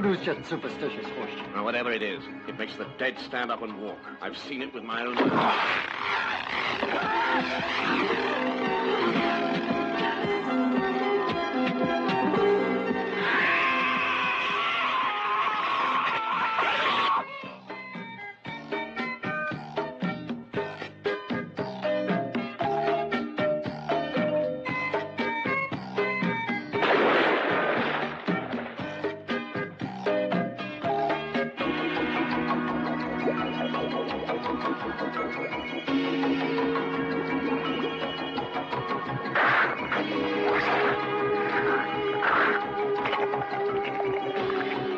Voodoo's just superstitious horseshit. Well, whatever it is, it makes the dead stand up and walk. I've seen it with my own eyes.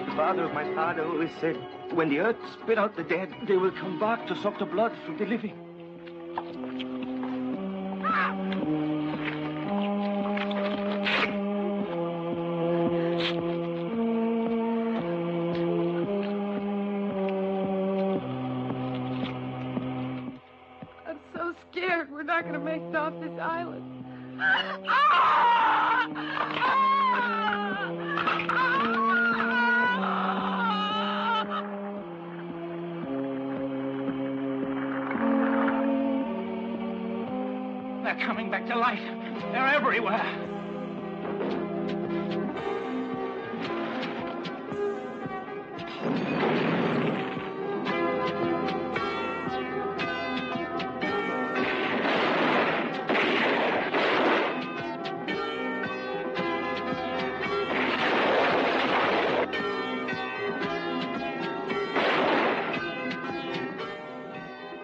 The father of my father always said, when the earth spit out the dead, they will come back to suck the blood from the living. I'm so scared we're not going to make it off this island. They're coming back to life. They're everywhere.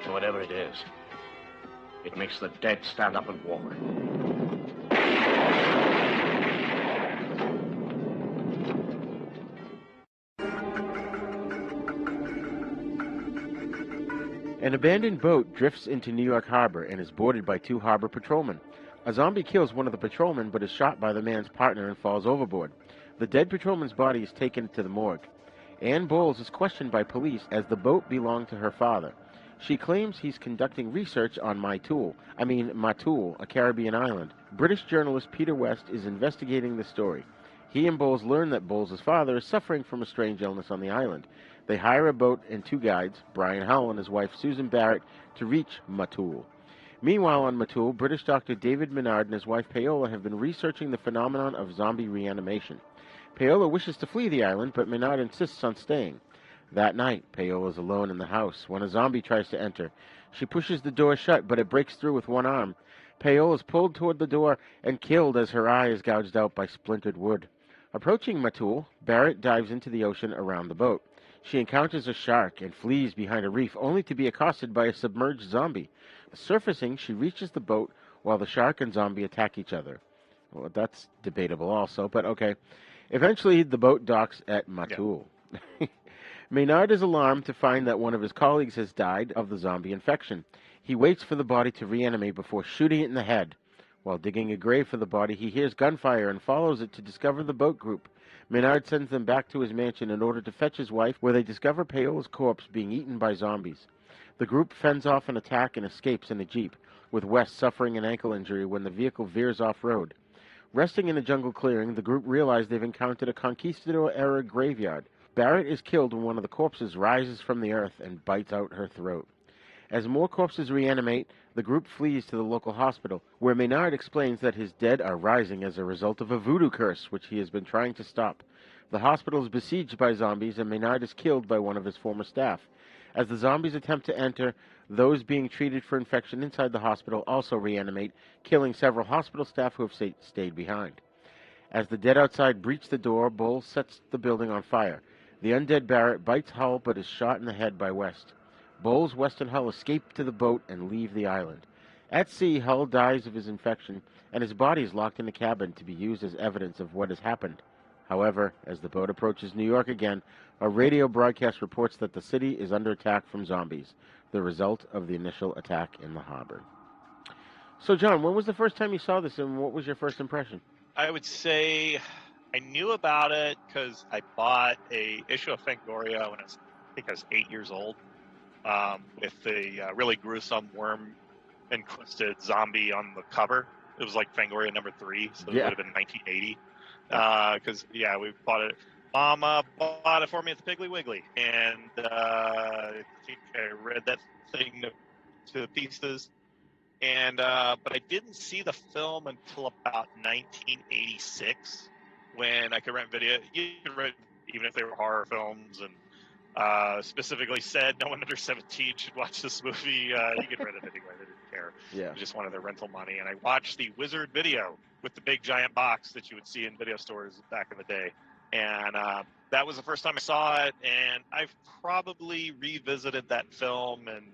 Whatever it is, it makes the dead stand up and walk. An abandoned boat drifts into New York Harbor and is boarded by two harbor patrolmen. A zombie kills one of the patrolmen but is shot by the man's partner and falls overboard. The dead patrolman's body is taken to the morgue. Ann Bowles is questioned by police as the boat belonged to her father. She claims he's conducting research on Matul, a Caribbean island. British journalist Peter West is investigating the story. He and Bowles learn that Bowles' father is suffering from a strange illness on the island. They hire a boat and two guides, Brian Hull and his wife Susan Barrett, to reach Matul. Meanwhile on Matul, British doctor David Menard and his wife Paola have been researching the phenomenon of zombie reanimation. Paola wishes to flee the island, but Menard insists on staying. That night, Paola is alone in the house when a zombie tries to enter. She pushes the door shut, but it breaks through with one arm. Paola is pulled toward the door and killed as her eye is gouged out by splintered wood. Approaching Matul, Barrett dives into the ocean around the boat. She encounters a shark and flees behind a reef, only to be accosted by a submerged zombie. Surfacing, she reaches the boat while the shark and zombie attack each other. Well, that's debatable also, but okay. Eventually, the boat docks at Matul. Yeah. Maynard is alarmed to find that one of his colleagues has died of the zombie infection. He waits for the body to reanimate before shooting it in the head. While digging a grave for the body, he hears gunfire and follows it to discover the boat group. Maynard sends them back to his mansion in order to fetch his wife, where they discover Paola's corpse being eaten by zombies. The group fends off an attack and escapes in a jeep, with West suffering an ankle injury when the vehicle veers off-road. Resting in a jungle clearing, the group realize they've encountered a conquistador-era graveyard. Barrett is killed when one of the corpses rises from the earth and bites out her throat. As more corpses reanimate, the group flees to the local hospital, where Maynard explains that his dead are rising as a result of a voodoo curse, which he has been trying to stop. The hospital is besieged by zombies, and Maynard is killed by one of his former staff. As the zombies attempt to enter, those being treated for infection inside the hospital also reanimate, killing several hospital staff who have stayed behind. As the dead outside breach the door, Bowles sets the building on fire. The undead Barrett bites Hull but is shot in the head by West. Bowles, West, and Hull escape to the boat and leave the island. At sea, Hull dies of his infection, and his body is locked in a cabin to be used as evidence of what has happened. However, as the boat approaches New York again, a radio broadcast reports that the city is under attack from zombies, the result of the initial attack in the harbor. So, John, when was the first time you saw this, and what was your first impression? I would say I knew about it because I bought a issue of Fangoria when I think I was 8 years old, with the really gruesome worm-encrusted zombie on the cover. It was like Fangoria number 3, so it would have been 1980. Because we bought it Mama bought it for me at the Piggly Wiggly, and I think I read that thing to pieces. And but I didn't see the film until about 1986, when I could rent video. You could rent even if they were horror films, and specifically said no one under 17 should watch this movie. You could rent it anyway; they didn't care. Yeah. They just wanted their rental money. And I watched the Wizard video with the big giant box that you would see in video stores back in the day. And that was the first time I saw it, and I've probably revisited that film and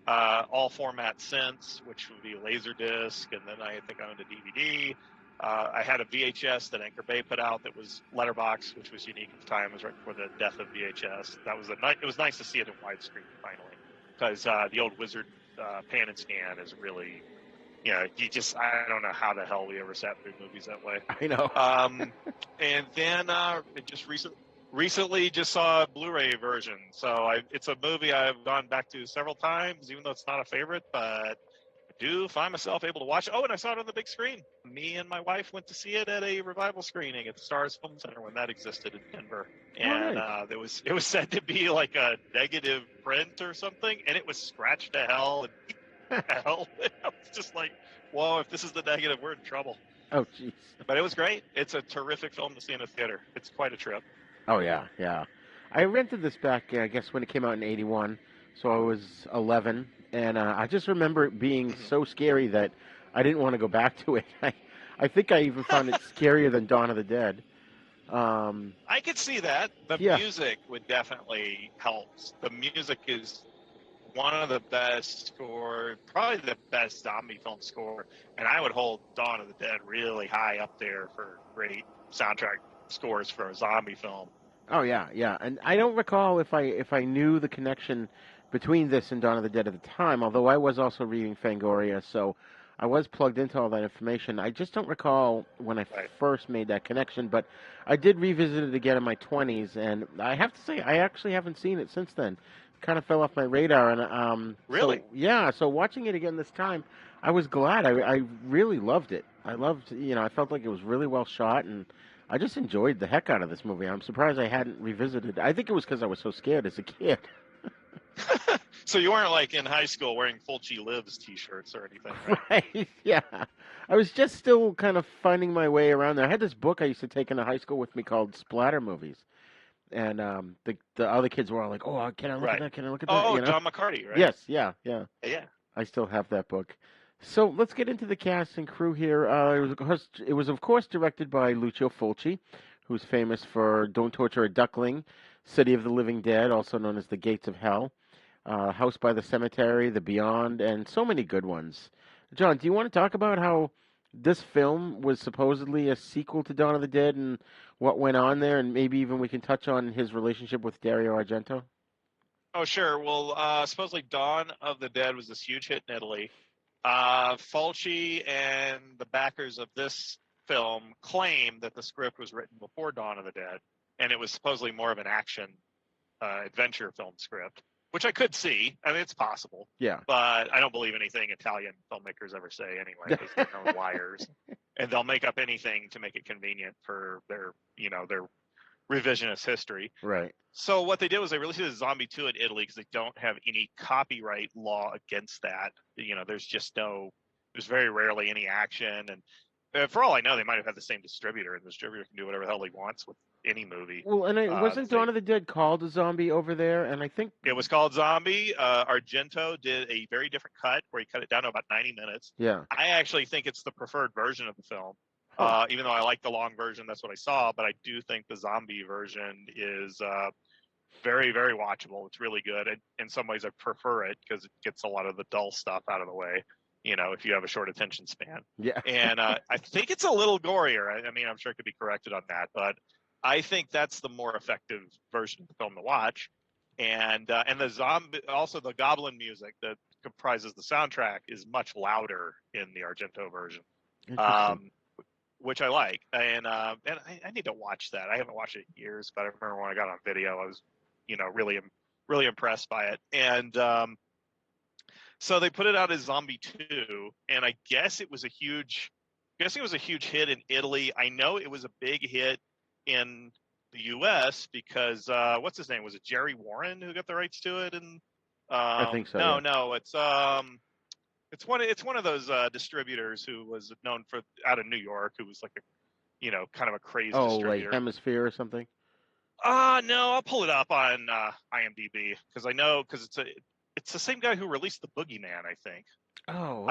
all formats since, which would be Laserdisc, and then I think I owned a DVD. I had a VHS that Anchor Bay put out that was letterbox, which was unique at the time. It was right before the death of VHS. It was nice to see it in widescreen finally, because the old Wizard pan and scan is really, I don't know how the hell we ever sat through movies that way. I know. And then it just recently just saw a Blu-ray version. So it's a movie I've gone back to several times, even though it's not a favorite, but I do find myself able to watch it. Oh, and I saw it on the big screen. Me and my wife went to see it at a revival screening at the Stars Film Center when that existed in Denver. And nice. it was said to be like a negative print or something, and it was scratched to hell and hell. I was just like, whoa, if this is the negative, we're in trouble. Oh, jeez. But it was great. It's a terrific film to see in a theater. It's quite a trip. Oh, yeah. I rented this back, I guess, when it came out in 81, so I was 11, and I just remember it being so scary that I didn't want to go back to it. I think I even found it scarier than Dawn of the Dead. I could see that. The music would definitely help. The music is one of the best score, probably the best zombie film score, and I would hold Dawn of the Dead really high up there for great soundtrack scores for a zombie film. Oh yeah, and I don't recall if I knew the connection between this and Dawn of the Dead at the time, although I was also reading Fangoria, so I was plugged into all that information. I just don't recall when I first made that connection, but I did revisit it again in my 20s, and I have to say I actually haven't seen it since then. It kind of fell off my radar, and really, so watching it again this time, I was glad. I really loved it. I felt like it was really well shot, and I just enjoyed the heck out of this movie. I'm surprised I hadn't revisited. I think it was because I was so scared as a kid. So you weren't like in high school wearing Fulci Lives t-shirts or anything, right? Right, yeah. I was just still kind of finding my way around there. I had this book I used to take into high school with me called Splatter Movies. And the other kids were all like, "Oh, can I look at that? Can I look at that?" Oh, John McCarty, right? Yes, yeah. Yeah. I still have that book. So let's get into the cast and crew here. It was of course directed by Lucio Fulci, who's famous for Don't Torture a Duckling, City of the Living Dead, also known as The Gates of Hell, House by the Cemetery, The Beyond, and so many good ones. John, do you want to talk about how this film was supposedly a sequel to Dawn of the Dead and what went on there, and maybe even we can touch on his relationship with Dario Argento? Oh, sure. Well, supposedly Dawn of the Dead was this huge hit in Italy. Fulci and the backers of this film claim that the script was written before Dawn of the Dead, and it was supposedly more of an action adventure film script, which I could see. I mean, it's possible. Yeah. But I don't believe anything Italian filmmakers ever say anyway, because they're liars. And they'll make up anything to make it convenient for their revisionist history. Right. So what they did was they released a Zombie 2 in Italy because they don't have any copyright law against that. There's very rarely any action. And for all I know, they might have had the same distributor, and the distributor can do whatever the hell he wants with any movie. Well, and wasn't Dawn of the Dead called a Zombie over there? And I think it was called Zombie. Argento did a very different cut where he cut it down to about 90 minutes. Yeah. I actually think it's the preferred version of the film. Even though I like the long version, that's what I saw. But I do think the zombie version is very, very watchable. It's really good. In some ways, I prefer it because it gets a lot of the dull stuff out of the way, if you have a short attention span. Yeah. And I think it's a little gorier. I mean, I'm sure it could be corrected on that. But I think that's the more effective version of the film to watch. And the zombie, also the goblin music that comprises the soundtrack is much louder in the Argento version. Which I like, and I need to watch that. I haven't watched it in years, but I remember when I got on video, I was, really impressed by it. And so they put it out as Zombie 2, and I guess it was a huge hit in Italy. I know it was a big hit in the U.S. because what's his name? Was it Jerry Warren who got the rights to it? And I think so. no, Yeah. no, it's one of those distributors who was known for out of New York, who was like a kind of a crazy distributor. Like Hemisphere or something. No, I'll pull it up on IMDb because I know because it's the same guy who released the Boogeyman, I think. Oh,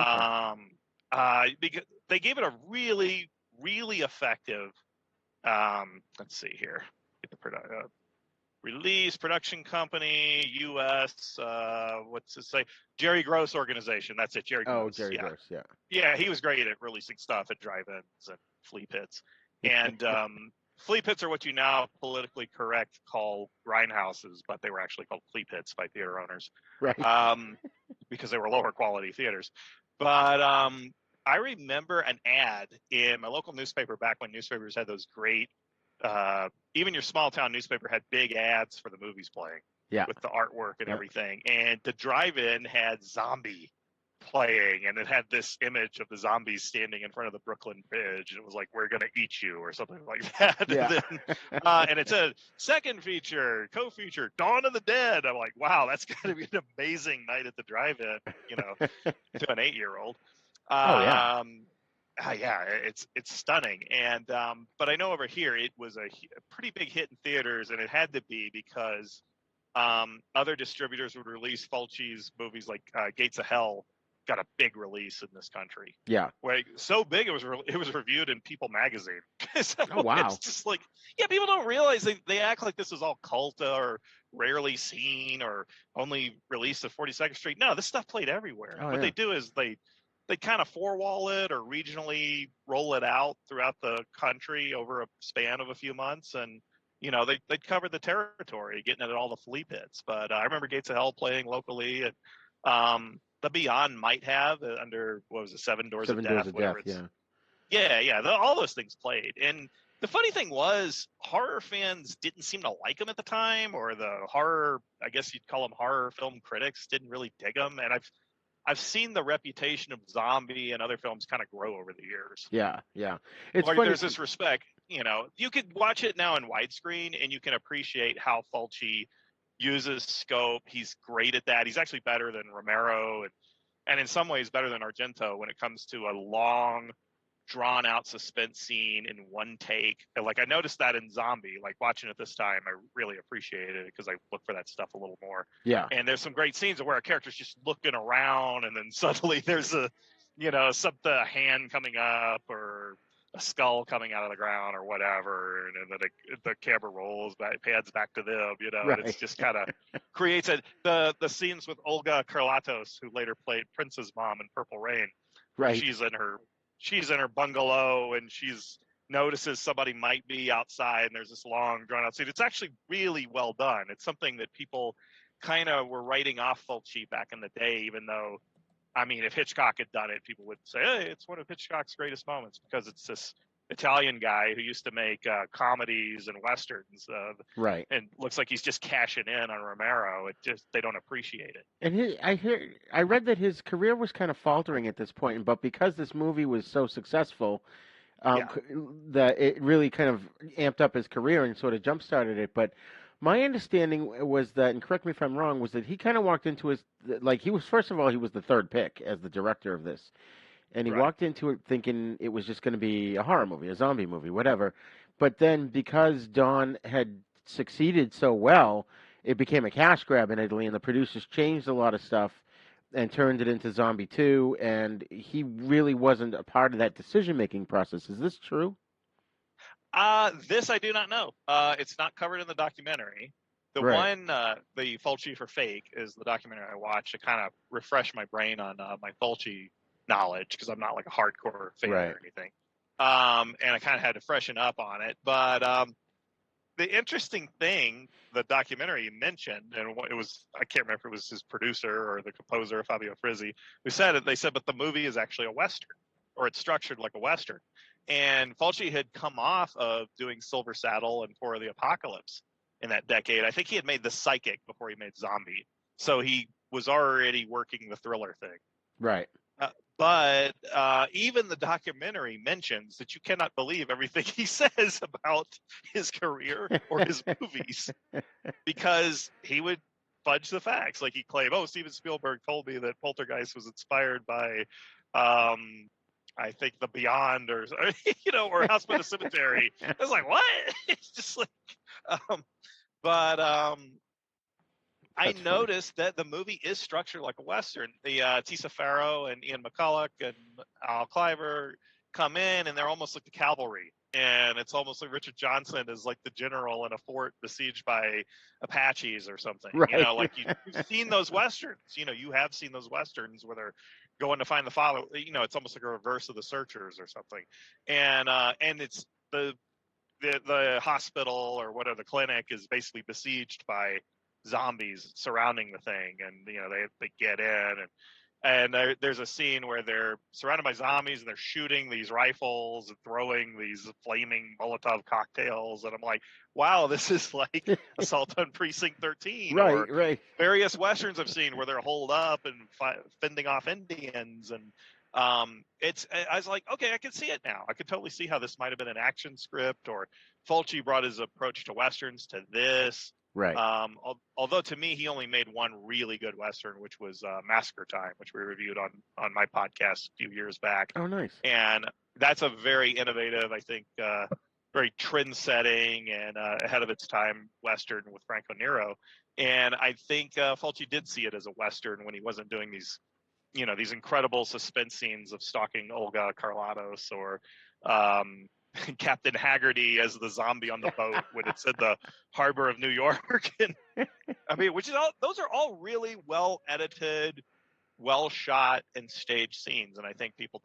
okay. Because they gave it a really, really effective. Let's see here. Get the release production company, U.S. What's it say? Jerry Gross organization. That's it. Jerry Gross. Oh, Jerry Gross. Yeah. Yeah, he was great at releasing stuff at drive-ins and flea pits. And flea pits are what you now politically correct call grindhouses, but they were actually called flea pits by theater owners, right? Because they were lower quality theaters. But I remember an ad in my local newspaper back when newspapers had those great. Even your small town newspaper had big ads for the movies playing, with the artwork and everything. And the drive-in had Zombie playing, and it had this image of the zombies standing in front of the Brooklyn Bridge, and it was like, "We're gonna eat you" or something like that. Yeah. And it said second feature, co-feature, Dawn of the Dead. I'm like, wow, that's gonna be an amazing night at the drive-in, to an 8-year-old. Yeah. Yeah, it's stunning. And but I know over here it was a pretty big hit in theaters, and it had to be because other distributors would release Fulci's movies like Gates of Hell got a big release in this country. Yeah. Where so big it was reviewed in People magazine. So oh wow. It's just like, yeah, people don't realize they act like this is all cult or rarely seen or only released at 42nd Street. No, this stuff played everywhere. What they do is they kind of four-wall it or regionally roll it out throughout the country over a span of a few months, and they'd cover the territory, getting it at all the flea pits. But I remember Gates of Hell playing locally, and The Beyond might have under what was it, Seven Doors of Death? Yeah. All those things played, and the funny thing was, horror fans didn't seem to like them at the time, or the horror, I guess you'd call them horror film critics, didn't really dig them, and I've seen the reputation of Zombie and other films kind of grow over the years. Yeah. It's like funny. There's this respect. You could watch it now in widescreen, and you can appreciate how Fulci uses scope. He's great at that. He's actually better than Romero, and in some ways better than Argento when it comes to a long, drawn-out suspense scene in one take. And like I noticed that in Zombie. Like watching it this time, I really appreciated it because I look for that stuff a little more. Yeah. And there's some great scenes where a character's just looking around, and then suddenly there's a hand coming up or a skull coming out of the ground or whatever, and then the camera rolls back, pans back to them, Right. and it's just kind of creates the scenes with Olga Karlatos, who later played Prince's mom in Purple Rain. Right. She's in her bungalow, and notices somebody might be outside, and there's this long drawn out scene. It's actually really well done. It's something that people kind of were writing off Fulci back in the day, even though, I mean, if Hitchcock had done it, people would say, hey, it's one of Hitchcock's greatest moments, because it's this Italian guy who used to make comedies and westerns, right? And looks like he's just cashing in on Romero. They don't appreciate it. And I read that his career was kind of faltering at this point, but because this movie was so successful, that it really kind of amped up his career and sort of jump started it. But my understanding was that, and correct me if I'm wrong, was that he kind of walked into he was the third pick as the director of this. And he walked into it thinking it was just going to be a horror movie, a zombie movie, whatever. But then because Dawn had succeeded so well, it became a cash grab in Italy, and the producers changed a lot of stuff and turned it into Zombie 2, and he really wasn't a part of that decision-making process. Is this true? This I do not know. It's not covered in the documentary. The one, the Fulci for Fake, is the documentary I watched to kind of refresh my brain on my Fulci knowledge, because I'm not like a hardcore fan or anything. And I kind of had to freshen up on it. But the interesting thing, the documentary mentioned, and it was, I can't remember if it was his producer or the composer, Fabio Frizzi, who said it. They said, but the movie is actually a Western, or it's structured like a Western. And Fulci had come off of doing Silver Saddle and For the Apocalypse in that decade. I think he had made The Psychic before he made Zombie. So he was already working the thriller thing. Right. But even the documentary mentions that you cannot believe everything he says about his career or his movies because he would fudge the facts. Like he claimed, "Oh, Steven Spielberg told me that Poltergeist was inspired by, I think, The Beyond, or or House by the Cemetery." I was like, "What?" It's just like, but I noticed that the movie is structured like a Western. The Tisa Farrow and Ian McCulloch and Al Cliver come in, and they're almost like the cavalry. And it's almost like Richard Johnson is like the general in a fort besieged by Apaches or something. Right. Like you've seen those Westerns. You have seen those Westerns where they're going to find the father. It's almost like a reverse of the Searchers or something. And it's the hospital or whatever, the clinic is basically besieged by zombies surrounding the thing, and they get in, and there's a scene where they're surrounded by zombies and they're shooting these rifles and throwing these flaming Molotov cocktails, and I'm like, wow, this is like Assault on Precinct 13 right. Various Westerns I've seen where they're holed up and fending off Indians, and I was like, okay, I can see it now. I could totally see how this might have been an action script, or Fulci brought his approach to Westerns to this. Right. Although to me, he only made one really good Western, which was Massacre Time, which we reviewed on my podcast a few years back. Oh, nice. And that's a very innovative, I think, very trend-setting and ahead of its time Western with Franco Nero. And I think Fulci did see it as a Western when he wasn't doing these incredible suspense scenes of stalking Olga Carlatos, or Captain Haggerty as the zombie on the boat when it said the harbor of New York. And I mean, those are all really well edited, well shot and staged scenes. And I think people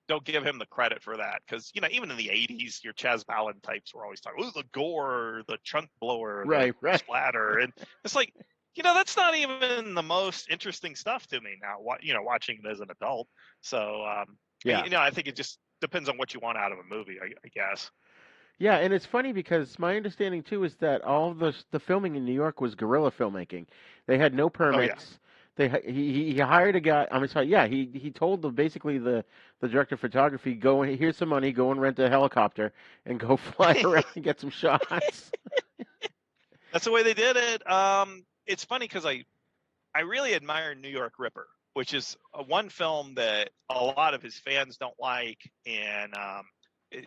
don't give him the credit for that. Cause even in the 80s, your Chaz Ballin types were always talking, oh, the gore, the chunk blower, right. splatter. And it's like, that's not even the most interesting stuff to me now, watching it as an adult. So, I think it just depends on what you want out of a movie, I guess. Yeah, and it's funny because my understanding too is that all the filming in New York was guerrilla filmmaking. They had no permits. Oh, yeah. He hired a guy. I'm sorry. Yeah, he told basically the director of photography, go, here's some money, go and rent a helicopter and go fly around and get some shots. That's the way they did it. It's funny because I really admire New York Ripper, which is one film that a lot of his fans don't like, and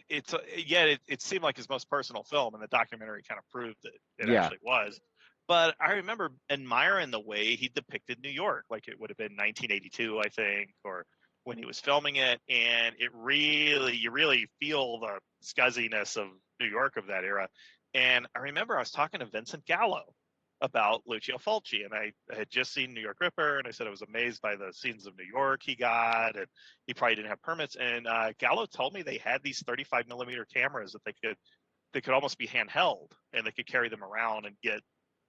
it seemed like his most personal film, and the documentary kind of proved that it actually was. But I remember admiring the way he depicted New York, like it would have been 1982, I think, or when he was filming it, and you really feel the scuzziness of New York of that era. And I remember I was talking to Vincent Gallo about Lucio Fulci, and I had just seen New York Ripper, and I said I was amazed by the scenes of New York he got, and he probably didn't have permits. And Gallo told me they had these 35 millimeter cameras that they could almost be handheld, and they could carry them around and get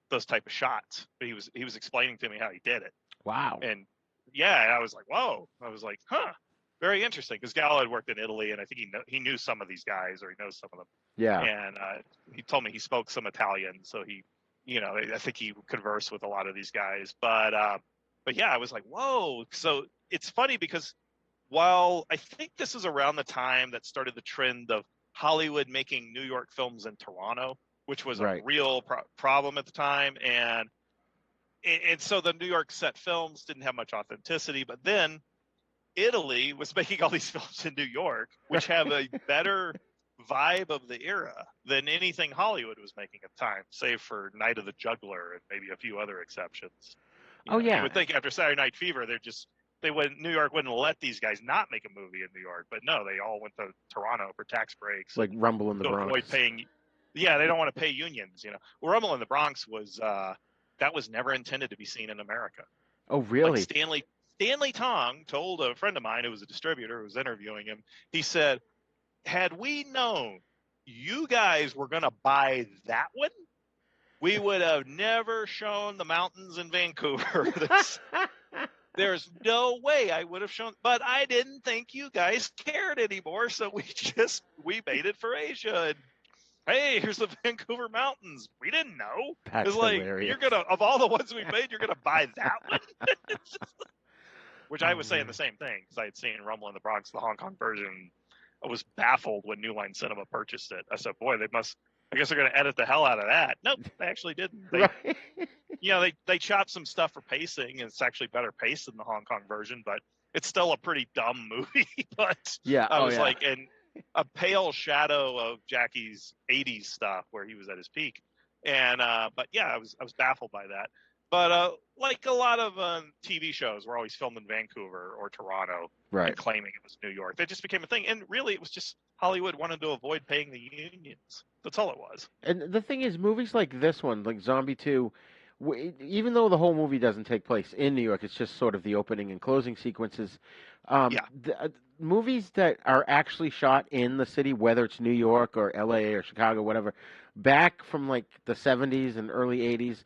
those type of shots. But he was explaining to me how he did it. Wow. And I was like, whoa. I was like, huh, very interesting, because Gallo had worked in Italy, and I think he knew some of these guys, or he knows some of them. Yeah. And he told me he spoke some Italian, so I think he conversed with a lot of these guys. But yeah, I was like, whoa. So it's funny because while I think this is around the time that started the trend of Hollywood making New York films in Toronto, which was a real problem at the time. And so the New York set films didn't have much authenticity. But then Italy was making all these films in New York, which have a better vibe of the era than anything Hollywood was making at the time, save for Night of the Juggler and maybe a few other exceptions. You would think after Saturday Night Fever, New York wouldn't let these guys not make a movie in New York, but no, they all went to Toronto for tax breaks, like Rumble in the Bronx. Avoid paying. Yeah, they don't want to pay unions. Well, Rumble in the Bronx was that was never intended to be seen in America. Oh, really? Like Stanley Tong told a friend of mine who was a distributor who was interviewing him. He said, had we known you guys were going to buy that one, we would have never shown the mountains in Vancouver. There's no way I would have shown, but I didn't think you guys cared anymore, so we made it for Asia. And hey, here's the Vancouver mountains. We didn't know. That's it's like, hilarious. of all the ones we made, you're gonna buy that one. which I was saying the same thing because I had seen Rumble in the Bronx, the Hong Kong version. I was baffled when New Line Cinema purchased it. I said, boy, I guess they're going to edit the hell out of that. Nope, they actually didn't. They chopped some stuff for pacing, and it's actually better paced than the Hong Kong version, but it's still a pretty dumb movie. But I was like, in a pale shadow of Jackie's 80s stuff where he was at his peak. And but yeah, I was baffled by that. But like a lot of TV shows were always filmed in Vancouver or Toronto, and claiming it was New York. That just became a thing. And really, it was just Hollywood wanted to avoid paying the unions. That's all it was. And the thing is, movies like this one, like Zombie 2, even though the whole movie doesn't take place in New York, it's just sort of the opening and closing sequences. Movies that are actually shot in the city, whether it's New York or L.A. or Chicago, whatever, back from like the 70s and early 80s,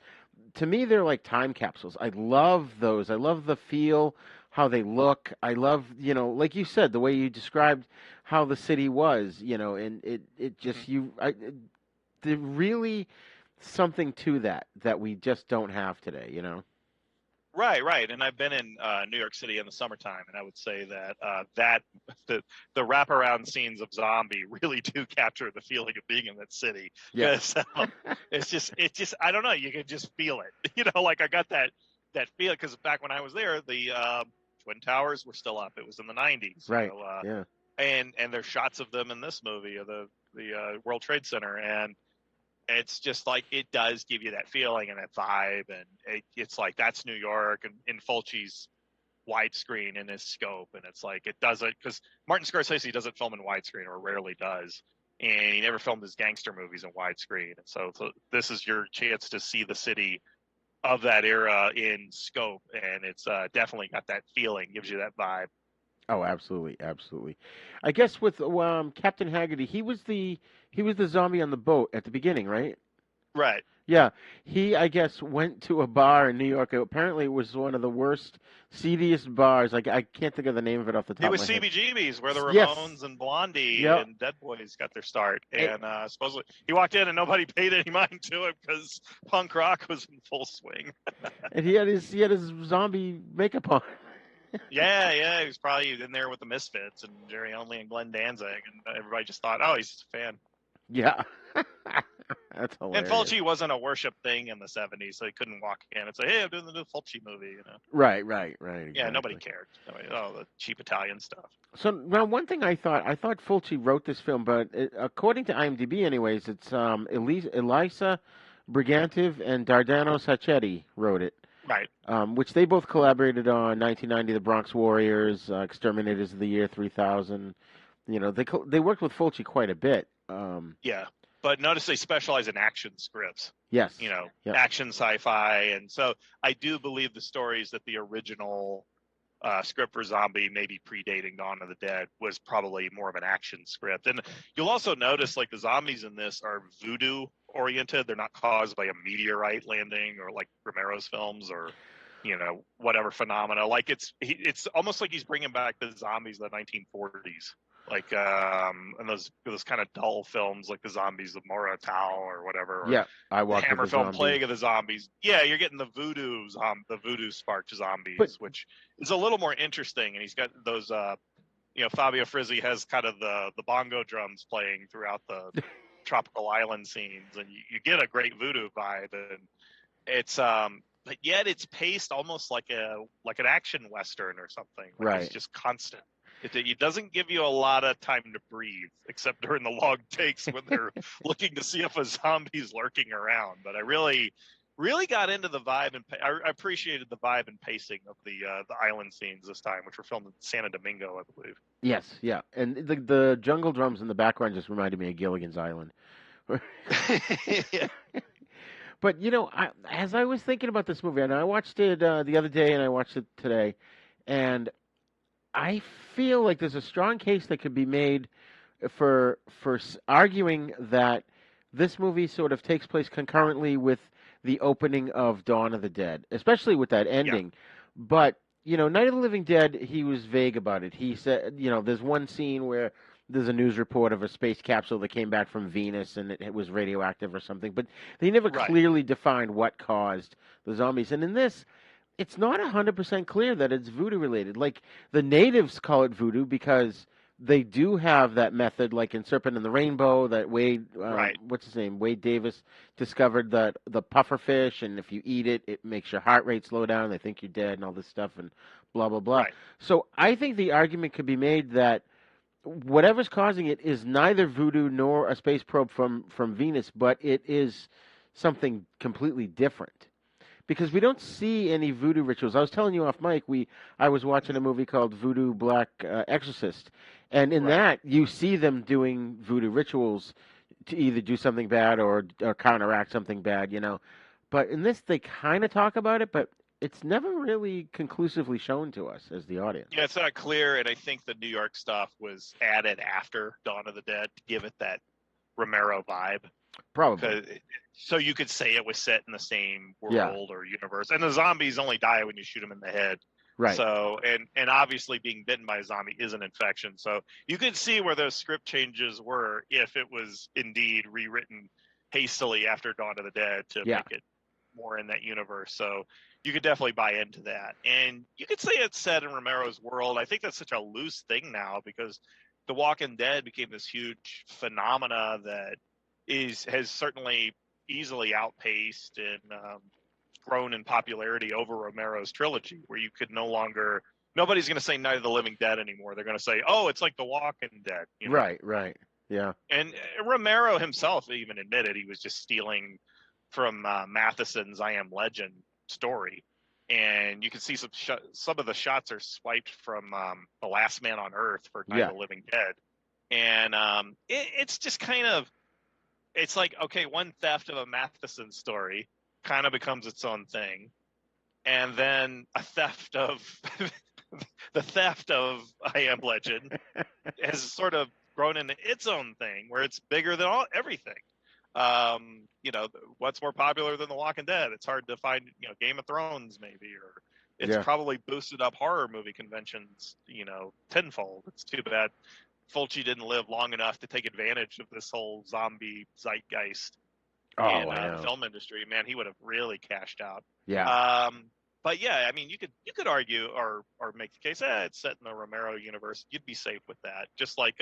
to me, they're like time capsules. I love those. I love the feel, how they look. I love, like you said, the way you described how the city was, and it just, there's really something to that we just don't have today, Right. And I've been in New York City in the summertime, and I would say that the wraparound scenes of Zombie really do capture the feeling of being in that city. Yes, it's just I don't know. You can just feel it. Like I got that feel because back when I was there, the Twin Towers were still up. It was in the 90s, right? And there's shots of them in this movie of the World Trade Center, and it's just like it does give you that feeling and that vibe, and it's like that's New York and in Fulci's widescreen in his scope, and it's like it doesn't because Martin Scorsese doesn't film in widescreen or rarely does, and he never filmed his gangster movies in widescreen, and so this is your chance to see the city of that era in scope, and it's definitely got that feeling, gives you that vibe. Oh, absolutely. I guess with Captain Haggerty, he was the zombie on the boat at the beginning, right? Right. Yeah. He, I guess, went to a bar in New York. Apparently, it was one of the worst, seediest bars. Like I can't think of the name of it off the top of my head. It was CBGB's, where the Ramones and Blondie and Dead Boys got their start. And supposedly he walked in and nobody paid any mind to him because punk rock was in full swing. And he had his zombie makeup on. Yeah, he was probably in there with the Misfits and Jerry Only and Glenn Danzig, and everybody just thought, oh, he's just a fan. Yeah. That's hilarious. And Fulci wasn't a worship thing in the 70s, so he couldn't walk in and say, hey, I'm doing the new Fulci movie, Right. Exactly. Yeah, nobody cared. The cheap Italian stuff. So, now one thing I thought Fulci wrote this film, but according to IMDb anyways, it's Elisa Brigantive and Dardano Sacchetti wrote it. Right. Which they both collaborated on 1990, The Bronx Warriors, Exterminators of the Year 3000. They worked with Fulci quite a bit. Yeah, but notice they specialize in action scripts. Yes. Action sci-fi, and so I do believe the stories that the original script for Zombie, maybe predating Dawn of the Dead, was probably more of an action script. And you'll also notice like the zombies in this are voodoo oriented. They're not caused by a meteorite landing or like Romero's films or whatever phenomena. Like it's almost like he's bringing back the zombies of the 1940s, like and those kind of dull films like the Zombies of Mora Tau or whatever. Yeah, I watched the Hammer film zombies. Plague of the Zombies. Yeah, you're getting the voodoo sparked zombies, which is a little more interesting. And he's got those Fabio Frizzi has kind of the bongo drums playing throughout the tropical island scenes, and you get a great voodoo vibe, and it's but yet it's paced almost like an action western or something. Right. It's just constant. It doesn't give you a lot of time to breathe, except during the long takes when they're looking to see if a zombie's lurking around. But I really got into the vibe, and I appreciated the vibe and pacing of the island scenes this time, which were filmed in Santo Domingo, I believe. Yes, yeah, and the jungle drums in the background just reminded me of Gilligan's Island. Yeah. But as I was thinking about this movie, and I watched it the other day, and I watched it today, and I feel like there's a strong case that could be made for arguing that this movie sort of takes place concurrently with the opening of Dawn of the Dead, especially with that ending. Yeah. But, Night of the Living Dead, he was vague about it. He said, there's one scene where there's a news report of a space capsule that came back from Venus and it was radioactive or something, but they never clearly defined what caused the zombies. And in this, it's not 100% clear that it's voodoo related. Like the natives call it voodoo because they do have that method, like in Serpent and the Rainbow, that Wade, Right. what's his name, Wade Davis discovered that the puffer fish, and if you eat it, it makes your heart rate slow down. They think you're dead, and all this stuff, and blah blah blah. Right. So I think the argument could be made that whatever's causing it is neither voodoo nor a space probe from Venus, but it is something completely different. Because we don't see any voodoo rituals. I was telling you off mic, I was watching a movie called Voodoo Black Exorcist, and in that you see them doing voodoo rituals to either do something bad or counteract something bad, But in this, they kind of talk about it, but it's never really conclusively shown to us as the audience. Yeah, it's not clear, and I think the New York stuff was added after Dawn of the Dead to give it that Romero vibe. Probably. So you could say it was set in the same world or universe, and the zombies only die when you shoot them in the head. Right. So, and obviously being bitten by a zombie is an infection. So you could see where those script changes were if it was indeed rewritten hastily after Dawn of the Dead to make it more in that universe. So you could definitely buy into that. And you could say it's set in Romero's world. I think that's such a loose thing now because The Walking Dead became this huge phenomena that has certainly easily outpaced and grown in popularity over Romero's trilogy, where you could nobody's going to say Night of the Living Dead anymore. They're going to say, oh, it's like The Walking Dead. Right. Yeah. And Romero himself even admitted he was just stealing from Matheson's I Am Legend story. And you can see some of the shots are swiped from The Last Man on Earth for Night of the Living Dead. And it's just kind of, it's like, okay, one theft of a Matheson story kind of becomes its own thing. And then a theft of the theft of I Am Legend has sort of grown into its own thing where it's bigger than everything. What's more popular than The Walking Dead? It's hard to find, Game of Thrones maybe, or it's probably boosted up horror movie conventions, tenfold. It's too bad Fulci didn't live long enough to take advantage of this whole zombie zeitgeist in the film industry. Man, he would have really cashed out. Yeah. But yeah, I mean, you could argue or make the case, it's set in the Romero universe. You'd be safe with that. Just like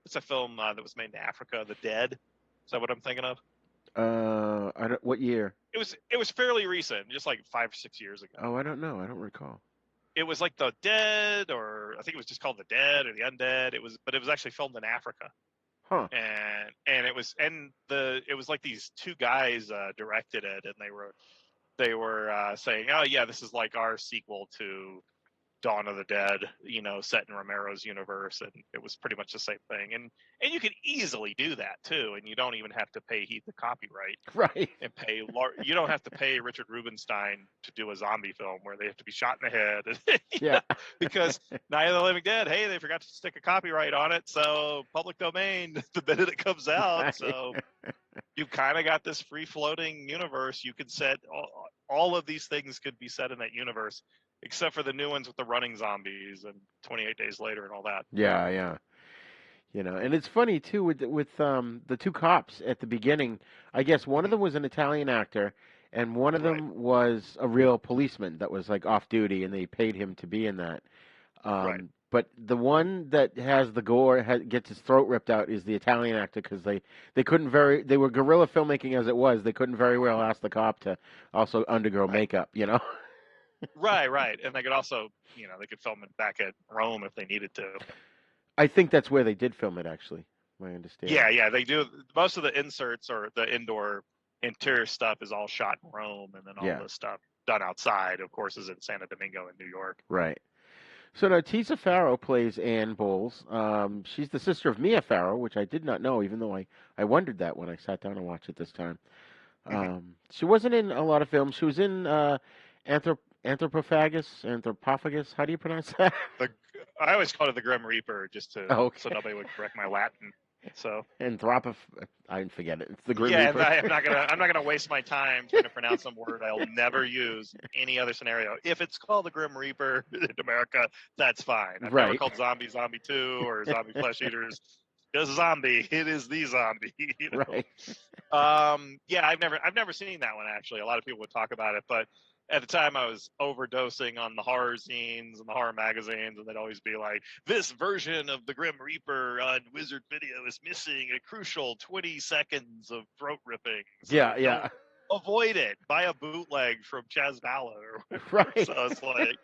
it's a film that was made in Africa, The Dead. Is that what I'm thinking of? What year? It was fairly recent, just like 5 or 6 years ago. Oh, I don't know. I don't recall. It was like The Dead, or I think it was just called The Dead or The Undead. But it was actually filmed in Africa. Huh. And it was like these two guys directed it, and they were saying, oh yeah, this is like our sequel to Dawn of the Dead, set in Romero's universe, and it was pretty much the same thing. And you could easily do that too, and you don't even have to pay Heath the copyright, right? And you don't have to pay Richard Rubinstein to do a zombie film where they have to be shot in the head. Yeah, because Night of the Living Dead, hey, they forgot to stick a copyright on it, so public domain the minute it comes out. Right. So you kind of got this free floating universe. You could set all of these things could be set in that universe, except for the new ones with the running zombies and 28 Days Later and all that. Yeah. And it's funny too with the two cops at the beginning. I guess one of them was an Italian actor, and one of them was a real policeman that was like off duty, and they paid him to be in that. But the one that has the gore gets his throat ripped out is the Italian actor, because they were guerrilla filmmaking as it was. They couldn't very well ask the cop to also undergo makeup, Right. And they could also, they could film it back at Rome if they needed to. I think that's where they did film it, actually, my understanding. Yeah, they do. Most of the inserts or the interior stuff is all shot in Rome, and then all the stuff done outside, of course, is in Santo Domingo in New York. Right. So now Tisa Farrow plays Ann Bowles. She's the sister of Mia Farrow, which I did not know, even though I wondered that when I sat down and watched it this time. She wasn't in a lot of films. She was in Anthropophagus. How do you pronounce that? I always called it the Grim Reaper, just so nobody would correct my Latin. So I forget it. It's the Grim Reaper. Yeah, I'm not gonna waste my time trying to pronounce some word I'll never use in any other scenario. If it's called the Grim Reaper in America, that's fine. I've never called Zombie 2, or Zombie Flesh Eaters. Just zombie. It is the zombie. Right. Yeah, I've never seen that one actually. A lot of people would talk about it, but at the time I was overdosing on the horror zines and the horror magazines, and they'd always be like, this version of the Grim Reaper on Wizard Video is missing a crucial 20 seconds of throat ripping. So Yeah. avoid it. Buy a bootleg from Chaz Balla or whatever. Right. So it's like,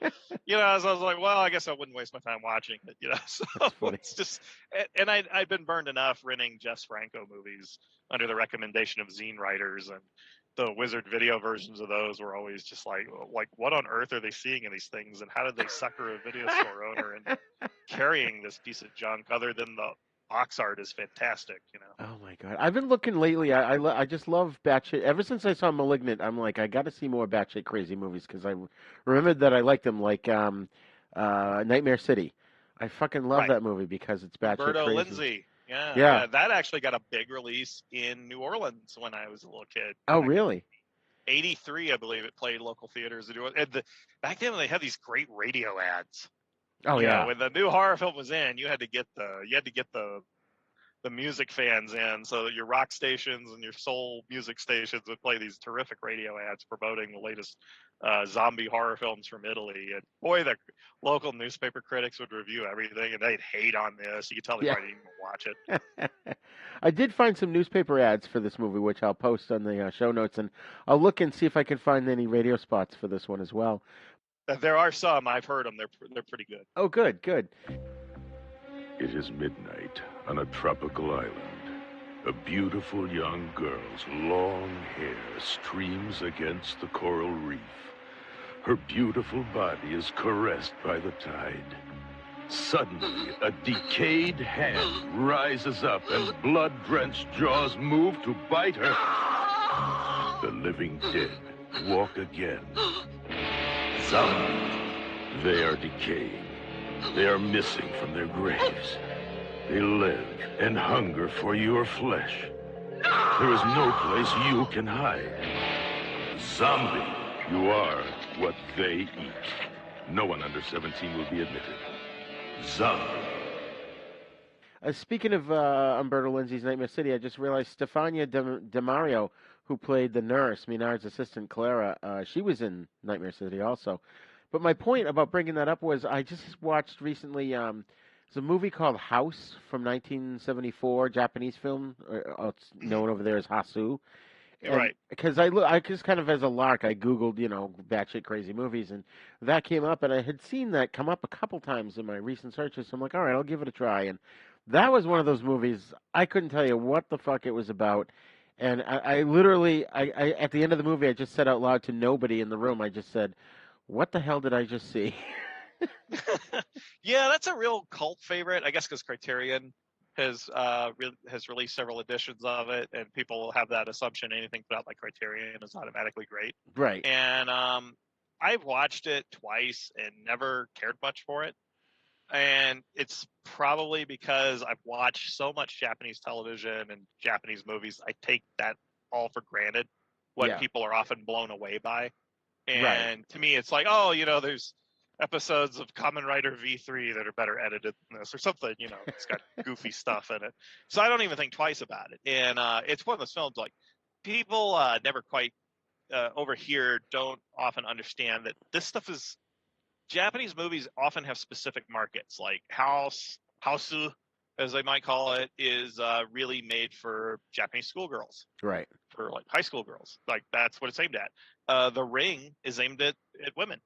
so I was like, well, I guess I wouldn't waste my time watching it, So it's just, and I'd been burned enough renting Jess Franco movies under the recommendation of zine writers, and the Wizard Video versions of those were always just like what on earth are they seeing in these things, and how did they sucker a video store owner into carrying this piece of junk other than the box art is fantastic, Oh my God, I've been looking lately. I just love batshit. Ever since I saw *Malignant*, I'm like, I got to see more batshit crazy movies because I remembered that I liked them, like *Nightmare City*. I fucking love that movie because it's batshit Roberto crazy. Lindsay. Yeah, that actually got a big release in New Orleans when I was a little kid. Oh, really? 83, I believe it played local theaters. And back then they had these great radio ads. Oh yeah. When the new horror film was in, you had to get the music fans in, so your rock stations and your soul music stations would play these terrific radio ads promoting the latest zombie horror films from Italy. And boy, the local newspaper critics would review everything, and they'd hate on this. You could tell they probably didn't even watch it. I did find some newspaper ads for this movie, which I'll post on the show notes, and I'll look and see if I can find any radio spots for this one as well. There are some. I've heard them. They're pretty good. Oh, good. It is midnight on a tropical island. A beautiful young girl's long hair streams against the coral reef. Her beautiful body is caressed by the tide. Suddenly, a decayed hand rises up and blood-drenched jaws move to bite her. The living dead walk again. Zombies. They are decaying. They are missing from their graves. They live and hunger for your flesh. There is no place you can hide. Zombie, you are what they eat. No one under 17 will be admitted. Zombie. Speaking of Umberto Lindsay's Nightmare City, I just realized Stefania DeMario, who played the nurse, Minard's assistant Clara, she was in Nightmare City also. But my point about bringing that up was I just watched recently it's a movie called House from 1974, Japanese film. It's known over there as Hasu. Right. Because I just kind of as a lark, I Googled, batshit crazy movies, and that came up, and I had seen that come up a couple times in my recent searches, so I'm like, all right, I'll give it a try. And that was one of those movies, I couldn't tell you what the fuck it was about. And I literally, at the end of the movie, I just said out loud to nobody in the room, I just said, what the hell did I just see? Yeah, that's a real cult favorite, I guess, because Criterion has released several editions of it, and people have that assumption anything put out by Criterion is automatically great. Right. And I've watched it twice and never cared much for it. And it's probably because I've watched so much Japanese television and Japanese movies, I take that all for granted, what people are often blown away by. And to me, it's like, there's episodes of Kamen Rider V3 that are better edited than this or something, it's got goofy stuff in it. So I don't even think twice about it. And it's one of those films, like, people never quite over here don't often understand that this stuff is, Japanese movies often have specific markets, like Hausu, as they might call it, is really made for Japanese schoolgirls. Right. For like high school girls. Like, that's what it's aimed at. The Ring is aimed at women.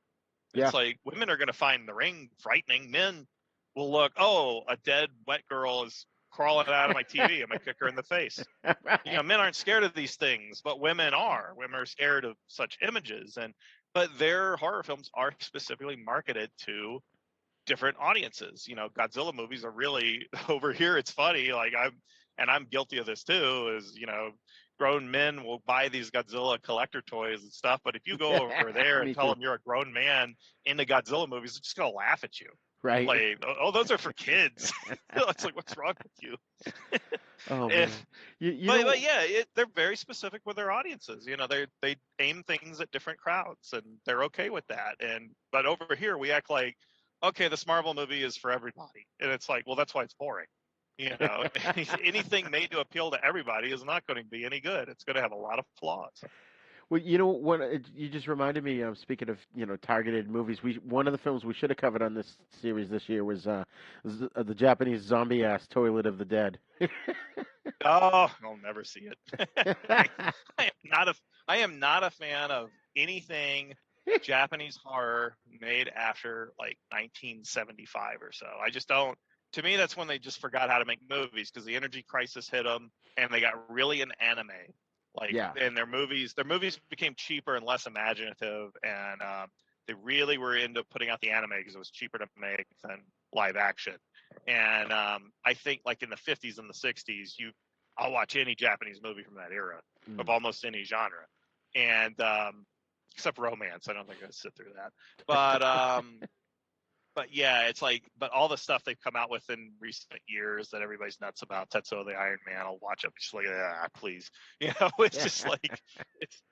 It's like, women are going to find The Ring frightening. Men will look, a dead wet girl is crawling out of my TV. I'm going to kick her in the face. Right. Men aren't scared of these things, but women are. Women are scared of such images. But their horror films are specifically marketed to different audiences. Godzilla movies are really, over here it's funny, like I'm guilty of this too, is grown men will buy these Godzilla collector toys and stuff, but if you go over there and tell them you're a grown man into Godzilla movies, they're just gonna laugh at you. Right. Like, those are for kids. It's like, what's wrong with you? Oh, man. But yeah, they're very specific with their audiences. They aim things at different crowds, and they're okay with that. But over here, we act like, okay, this Marvel movie is for everybody, and it's like, well, that's why it's boring. Anything made to appeal to everybody is not going to be any good. It's going to have a lot of flaws. Well, you just reminded me. Speaking of targeted movies, one of the films we should have covered on this series this year was the Japanese zombie ass Toilet of the Dead. Oh, I'll never see it. I am not a fan of anything Japanese horror made after like 1975 or so. I just don't. To me, that's when they just forgot how to make movies because the energy crisis hit them, and they got really in anime. And their movies became cheaper and less imaginative, and they really were into putting out the anime because it was cheaper to make than live action. And I think like in the 50s and the 60s, I'll watch any Japanese movie from that era of almost any genre, and except romance. I don't think I'd sit through that. But yeah, it's like, but all the stuff they've come out with in recent years that everybody's nuts about, Tetsuo the Iron Man, I'll watch it just like, please. It's just like,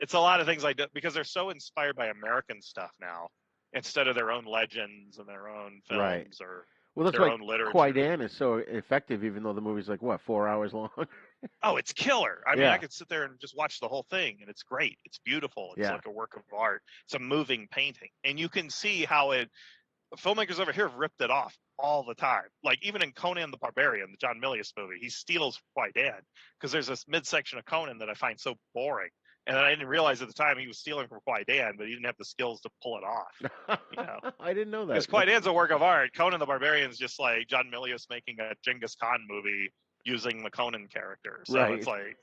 it's a lot of things like that because they're so inspired by American stuff now instead of their own legends and their own films or that's their why own literature. Kwai-Dan is so effective, even though the movie's like, 4 hours long? Oh, it's killer. I mean, I could sit there and just watch the whole thing, and it's great. It's beautiful. It's like a work of art. It's a moving painting. And you can see how filmmakers over here have ripped it off all the time. Like even in Conan the Barbarian, the John Milius movie, he steals Kwai-Dan because there's this midsection of Conan that I find so boring. And I didn't realize at the time he was stealing from Kwai-Dan, but he didn't have the skills to pull it off. I didn't know that. Because Kwai-Dan's a work of art. Conan the Barbarian's just like John Milius making a Genghis Khan movie using the Conan character. So it's like,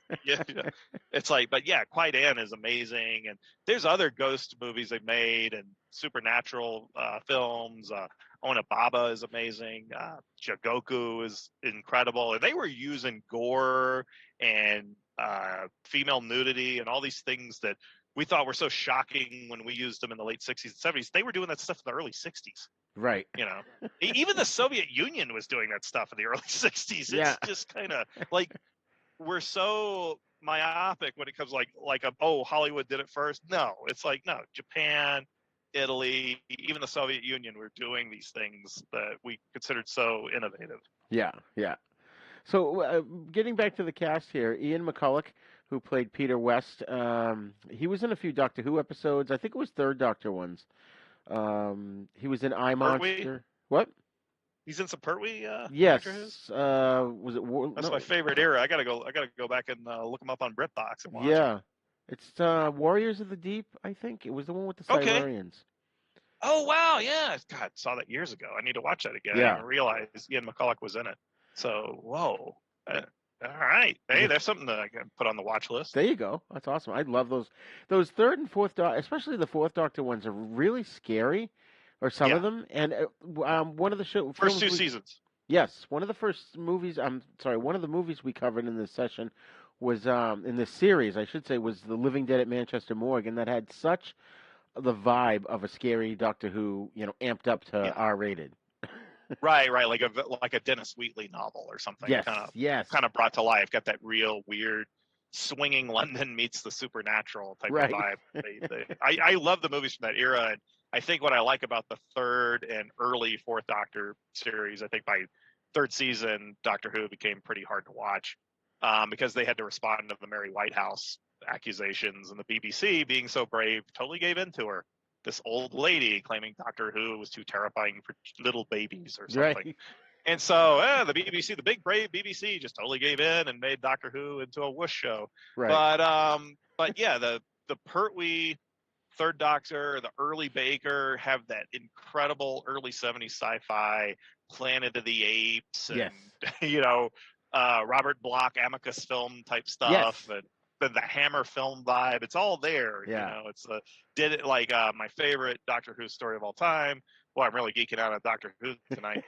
it's like, but yeah, Kwai-Dan is amazing. And there's other ghost movies they've made and supernatural films. Onibaba is amazing. Jagoku is incredible. And they were using gore and female nudity and all these things that we thought were so shocking when we used them in the late 60s and 70s. They were doing that stuff in the early 60s. Right. Even the Soviet Union was doing that stuff in the early 60s. It's just kind of like we're so myopic when it comes Hollywood did it first. No, it's like, no, Japan, Italy, even the Soviet Union were doing these things that we considered so innovative. Yeah. So getting back to the cast here, Ian McCulloch, who played Peter West, he was in a few Doctor Who episodes. I think it was Third Doctor ones. He was in I Monster. What? He's in some Pertwee. Yes. Was it? That's my favorite era. I gotta go back and look him up on BritBox and watch. Yeah, it's Warriors of the Deep. I think it was the one with the Silurians. Oh wow, yeah. God, saw that years ago. I need to watch that again. I didn't realize Ian McCulloch was in it. So whoa. All right. Hey, there's something that I can put on the watch list. There you go. That's awesome. I love those. Those third and fourth Doctor, especially the fourth Doctor ones, are really scary, or some of them. And one of the first two seasons. Yes, one of the first movies. One of the movies we covered in this session was in this series, I should say, was The Living Dead at Manchester Morgue, and that had such the vibe of a scary Doctor Who, amped up to R-rated. Right, like a Dennis Wheatley novel or something. Kind of brought to life. Got that real weird swinging London meets the supernatural type of vibe. I love the movies from that era, and I think what I like about the third and early fourth Doctor series, I think by third season, Doctor Who became pretty hard to watch because they had to respond to the Mary Whitehouse accusations, and the BBC, being so brave, totally gave in to her. This old lady claiming Doctor Who was too terrifying for little babies or something. Right. And so the BBC, the big brave BBC, just totally gave in and made Doctor Who into a whoosh show. Right. But yeah, the Pertwee Third Doctor, the early Baker have that incredible early 70s sci-fi Planet of the Apes and Robert Bloch Amicus film type stuff and the Hammer film vibe. It's all there. It's my favorite Doctor Who story of all time. Well, I'm really geeking out on Doctor Who tonight.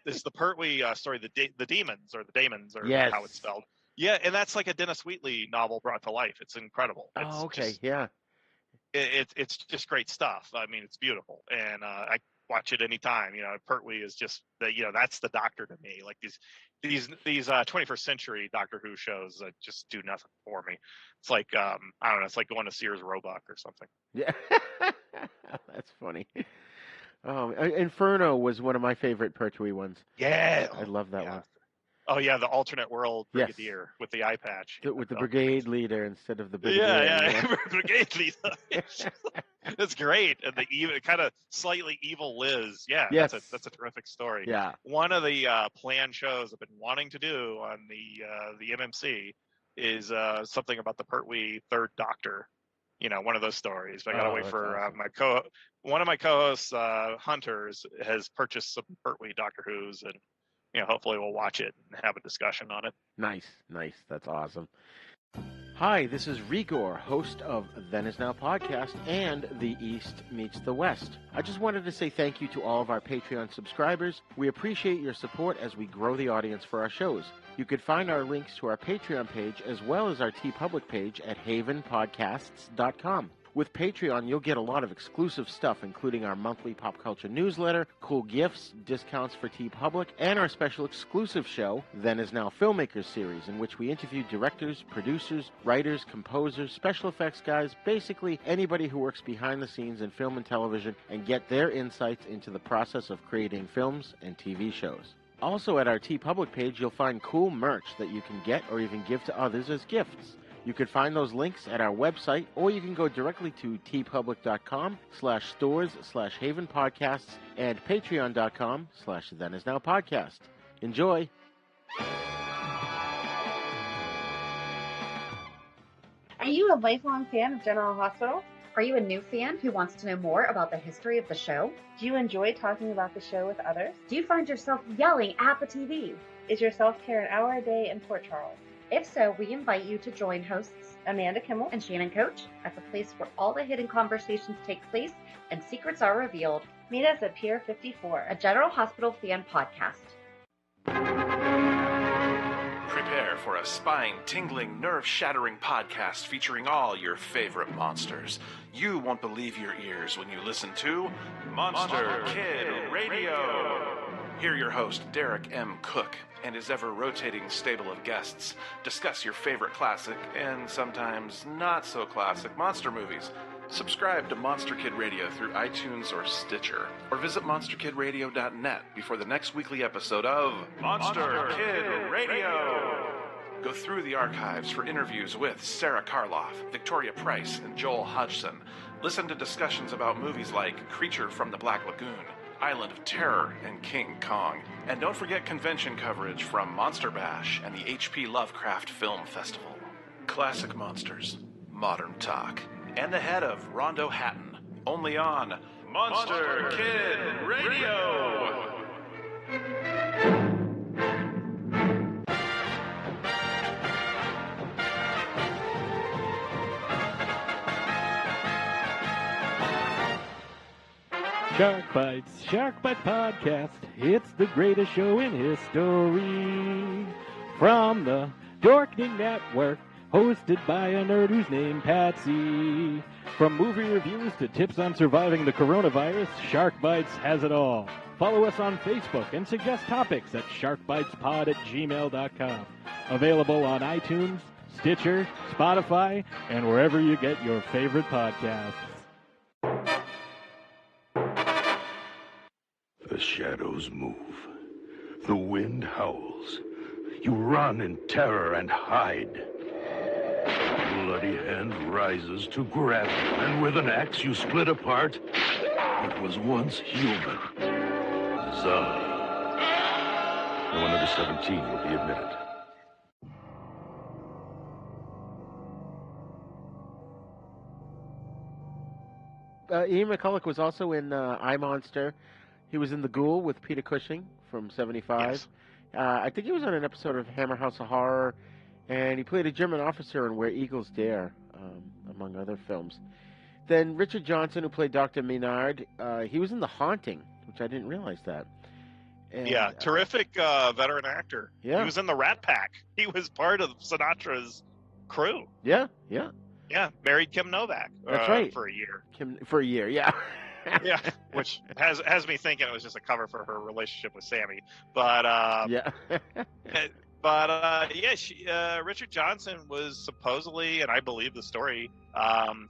Is the Pertwee story, the Demons or the Damons or how it's spelled. Yeah, and that's like a Dennis Wheatley novel brought to life. It's incredible. It's just great stuff. I mean, it's beautiful, and I watch it anytime. Pertwee is just that's the Doctor to me. Like these 21st century Doctor Who shows that just do nothing for me. It's like I don't know. It's like going to Sears Roebuck or something. Yeah, that's funny. Inferno was one of my favorite Pertwee ones. Yeah, I love that one. Oh yeah, the alternate world Yes. brigadier with the eye patch. With the brigade leader instead of the brigadier. Yeah. Brigade leader. That's great, and the kind of slightly evil Liz. Yeah, Yes. that's a terrific story. Yeah. One of the planned shows I've been wanting to do on the MMC is something about the Pertwee Third Doctor. One of those stories. But I gotta wait for awesome. One of my co-hosts, Hunters, has purchased some Pertwee Doctor Who's, and hopefully we'll watch it and have a discussion on it. Nice. That's awesome. Hi, this is Rigor, host of Then Is Now podcast and The East Meets the West. I just wanted to say thank you to all of our Patreon subscribers. We appreciate your support as we grow the audience for our shows. You could find our links to our Patreon page as well as our TeePublic page at havenpodcasts.com. With Patreon, you'll get a lot of exclusive stuff, including our monthly pop culture newsletter, cool gifts, discounts for TeePublic, and our special exclusive show, Then Is Now Filmmakers series, in which we interview directors, producers, writers, composers, special effects guys, basically anybody who works behind the scenes in film and television, and get their insights into the process of creating films and TV shows. Also at our TeePublic page, you'll find cool merch that you can get or even give to others as gifts. You can find those links at our website, or you can go directly to teepublic.com/stores/havenpodcasts and patreon.com/thenisnowpodcast. Enjoy! Are you a lifelong fan of General Hospital? Are you a new fan who wants to know more about the history of the show? Do you enjoy talking about the show with others? Do you find yourself yelling at the TV? Is your self-care an hour a day in Port Charles? If so, we invite you to join hosts Amanda Kimmel and Shannon Coach at the place where all the hidden conversations take place and secrets are revealed. Meet us at Pier 54, a General Hospital fan podcast. Prepare for a spine-tingling, nerve-shattering podcast featuring all your favorite monsters. You won't believe your ears when you listen to Monster Kid Radio. Hear your host, Derek M. Cook, and his ever-rotating stable of guests discuss your favorite classic and sometimes not-so-classic monster movies. Subscribe to Monster Kid Radio through iTunes or Stitcher, or visit monsterkidradio.net before the next weekly episode of Monster Kid Radio. Go through the archives for interviews with Sarah Karloff, Victoria Price, and Joel Hodgson. Listen to discussions about movies like Creature from the Black Lagoon, Island of Terror, and King Kong. And don't forget convention coverage from Monster Bash and the H.P. Lovecraft Film Festival. Classic monsters, modern talk, and the head of Rondo Hatton, only on Monster Kid Radio! Shark Bite Podcast. It's the greatest show in history. From the Dorkening Network, hosted by a nerd who's named Patsy. From movie reviews to tips on surviving the coronavirus, Shark Bites has it all. Follow us on Facebook and suggest topics at sharkbitespod@gmail.com. Available on iTunes, Stitcher, Spotify, and wherever you get your favorite podcasts. The shadows move. The wind howls. You run in terror and hide. A bloody hand rises to grab you, and with an axe you split apart what was once human. Zombie. No one under 17 will be admitted. Ian McCulloch was also in I, Monster. He was in The Ghoul with Peter Cushing from 75. Yes. I think he was on an episode of Hammer House of Horror, and he played a German officer in Where Eagles Dare, among other films. Then Richard Johnson, who played Dr. Maynard, he was in The Haunting, which I didn't realize that. And, yeah, terrific veteran actor. Yeah. He was in the Rat Pack. He was part of Sinatra's crew. Yeah. Yeah, married Kim Novak. That's right. For a year. Yeah. Yeah, which has me thinking it was just a cover for her relationship with Sammy. But yeah. Richard Johnson was supposedly, and I believe the story,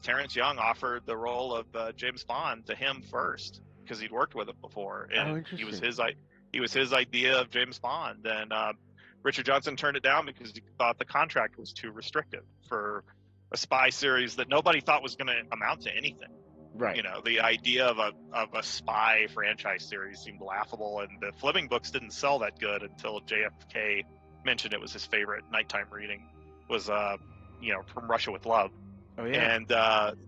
Terrence Young offered the role of James Bond to him first because he'd worked with him before, and he was his idea of James Bond. And Richard Johnson turned it down because he thought the contract was too restrictive for a spy series that nobody thought was going to amount to anything. Right. You know, the idea of a spy franchise series seemed laughable, and the Fleming books didn't sell that good until JFK mentioned it was his favorite nighttime reading was From Russia with Love. Oh yeah. And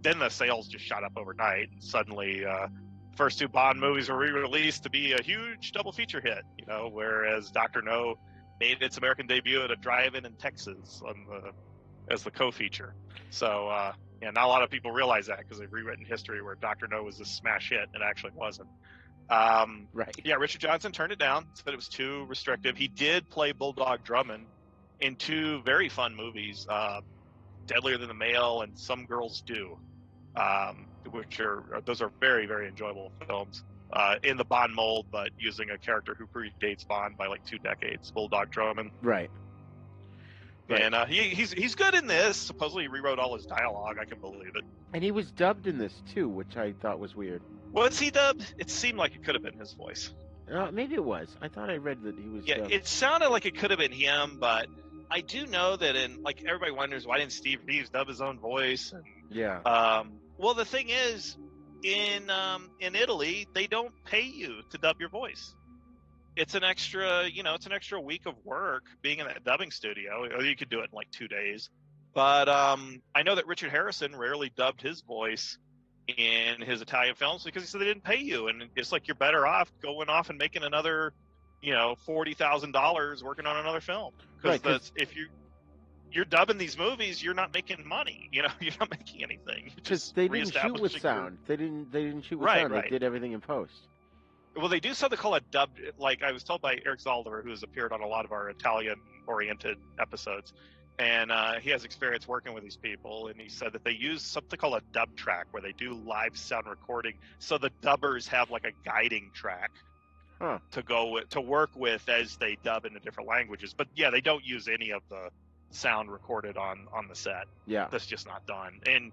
then the sales just shot up overnight, and suddenly first two Bond movies were re-released to be a huge double feature hit, you know, whereas Dr. No made its American debut at a drive-in in Texas as the co-feature. So not a lot of people realize that because they've rewritten history where Dr. No was a smash hit and it actually wasn't. Right. Yeah, Richard Johnson turned it down, said it was too restrictive. He did play Bulldog Drummond in two very fun movies, Deadlier Than the Male and Some Girls Do, which those are very, very enjoyable films in the Bond mold, but using a character who predates Bond by like 2 decades, Bulldog Drummond. Right. And he's good in this. Supposedly he rewrote all his dialogue. I can believe it. And he was dubbed in this too, which I thought was weird. Was he dubbed? It seemed like it could have been his voice. Maybe it was. I thought I read that he was dubbed. It sounded like it could have been him, but I do know that everybody wonders why didn't Steve Reeves dub his own voice? And, yeah. Well, the thing is, in Italy, they don't pay you to dub your voice. It's an extra, week of work being in that dubbing studio. Or you could do it in like 2 days. But I know that Richard Harrison rarely dubbed his voice in his Italian films because he said they didn't pay you, and it's like you're better off going off and making another, $40,000 working on another film. Because if you're dubbing these movies, you're not making money. You're not making anything. Because they didn't shoot with sound. They didn't shoot with sound. They did everything in post. Well, they do something called a dub. Like I was told by Eric Zaldivar, who has appeared on a lot of our Italian-oriented episodes, and he has experience working with these people, and he said that they use something called a dub track, where they do live sound recording, so the dubbers have like a guiding track to work with as they dub into different languages. But yeah, they don't use any of the sound recorded on the set. Yeah, that's just not done. And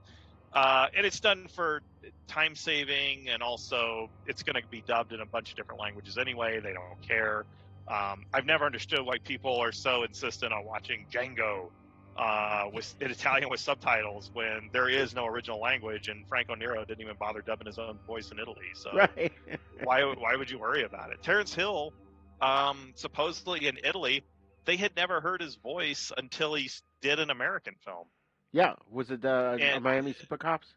it's done for time saving, and also it's going to be dubbed in a bunch of different languages anyway. They don't care. I've never understood why people are so insistent on watching Django in Italian with subtitles when there is no original language, and Franco Nero didn't even bother dubbing his own voice in Italy. So why would you worry about it? Terrence Hill, supposedly in Italy, they had never heard his voice until he did an American film. Yeah, was it Miami Super Cops?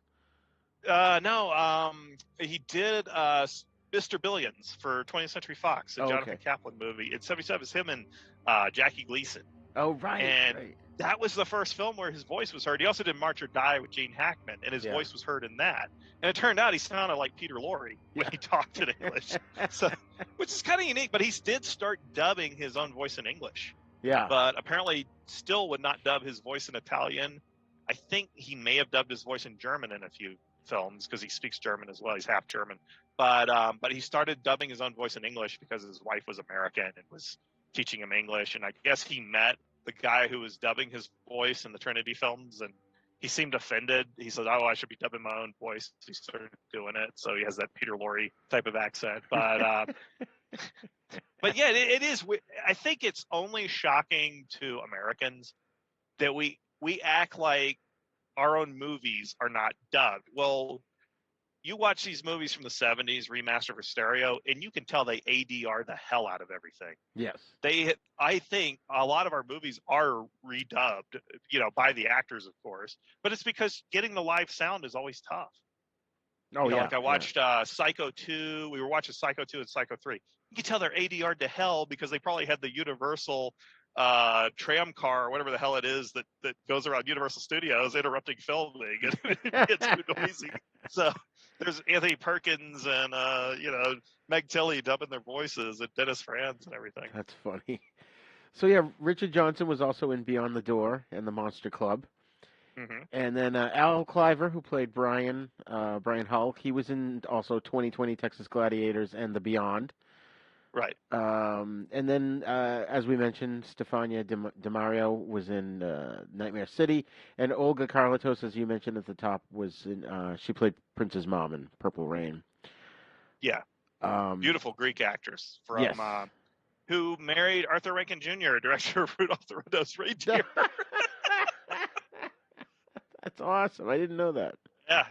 No, he did Mr. Billions for 20th Century Fox, a Jonathan Kaplan movie. In '77, it's him and Jackie Gleason. Oh, right. And that was the first film where his voice was heard. He also did March or Die with Gene Hackman, and his voice was heard in that. And it turned out he sounded like Peter Lorre when he talked in English, which is kind of unique. But he did start dubbing his own voice in English. Yeah. But apparently still would not dub his voice in Italian. I think he may have dubbed his voice in German in a few films because he speaks German as well. He's half German. But he started dubbing his own voice in English because his wife was American and was teaching him English. And I guess he met the guy who was dubbing his voice in the Trinity films, and he seemed offended. He said, "Oh, I should be dubbing my own voice." He started doing it, so he has that Peter Lorre type of accent. But but yeah, it is. I think it's only shocking to Americans that we act like our own movies are not dubbed. Well, you watch these movies from the 70s, remastered for stereo, and you can tell they ADR the hell out of everything. Yes. I think a lot of our movies are redubbed, by the actors, of course, but it's because getting the live sound is always tough. Oh, yeah. Like I watched Psycho 2. We were watching Psycho 2 and Psycho 3. You can tell they're ADR'd to hell because they probably had the Universal tram car or wwhatever the hell it is that goes around Universal Studios interrupting filming, and it gets too noisy. So there's Anthony Perkins and Meg Tilly dubbing their voices, and Dennis Franz and everything. That's funny. So yeah, Richard Johnson was also in Beyond the Door and The Monster Club. Mm-hmm. And then Al Cliver, who played Brian Hulk, he was in also 2020 Texas Gladiators and The Beyond. Right. And then, as we mentioned, Stefania DiMario was in Nightmare City, and Olga Carlitos, as you mentioned at the top, was in. She played Prince's mom in Purple Rain. Yeah. Beautiful Greek actress from yes. who married Arthur Rankin Jr., director of Rudolph the Red-Nosed Reindeer. That's awesome. I didn't know that.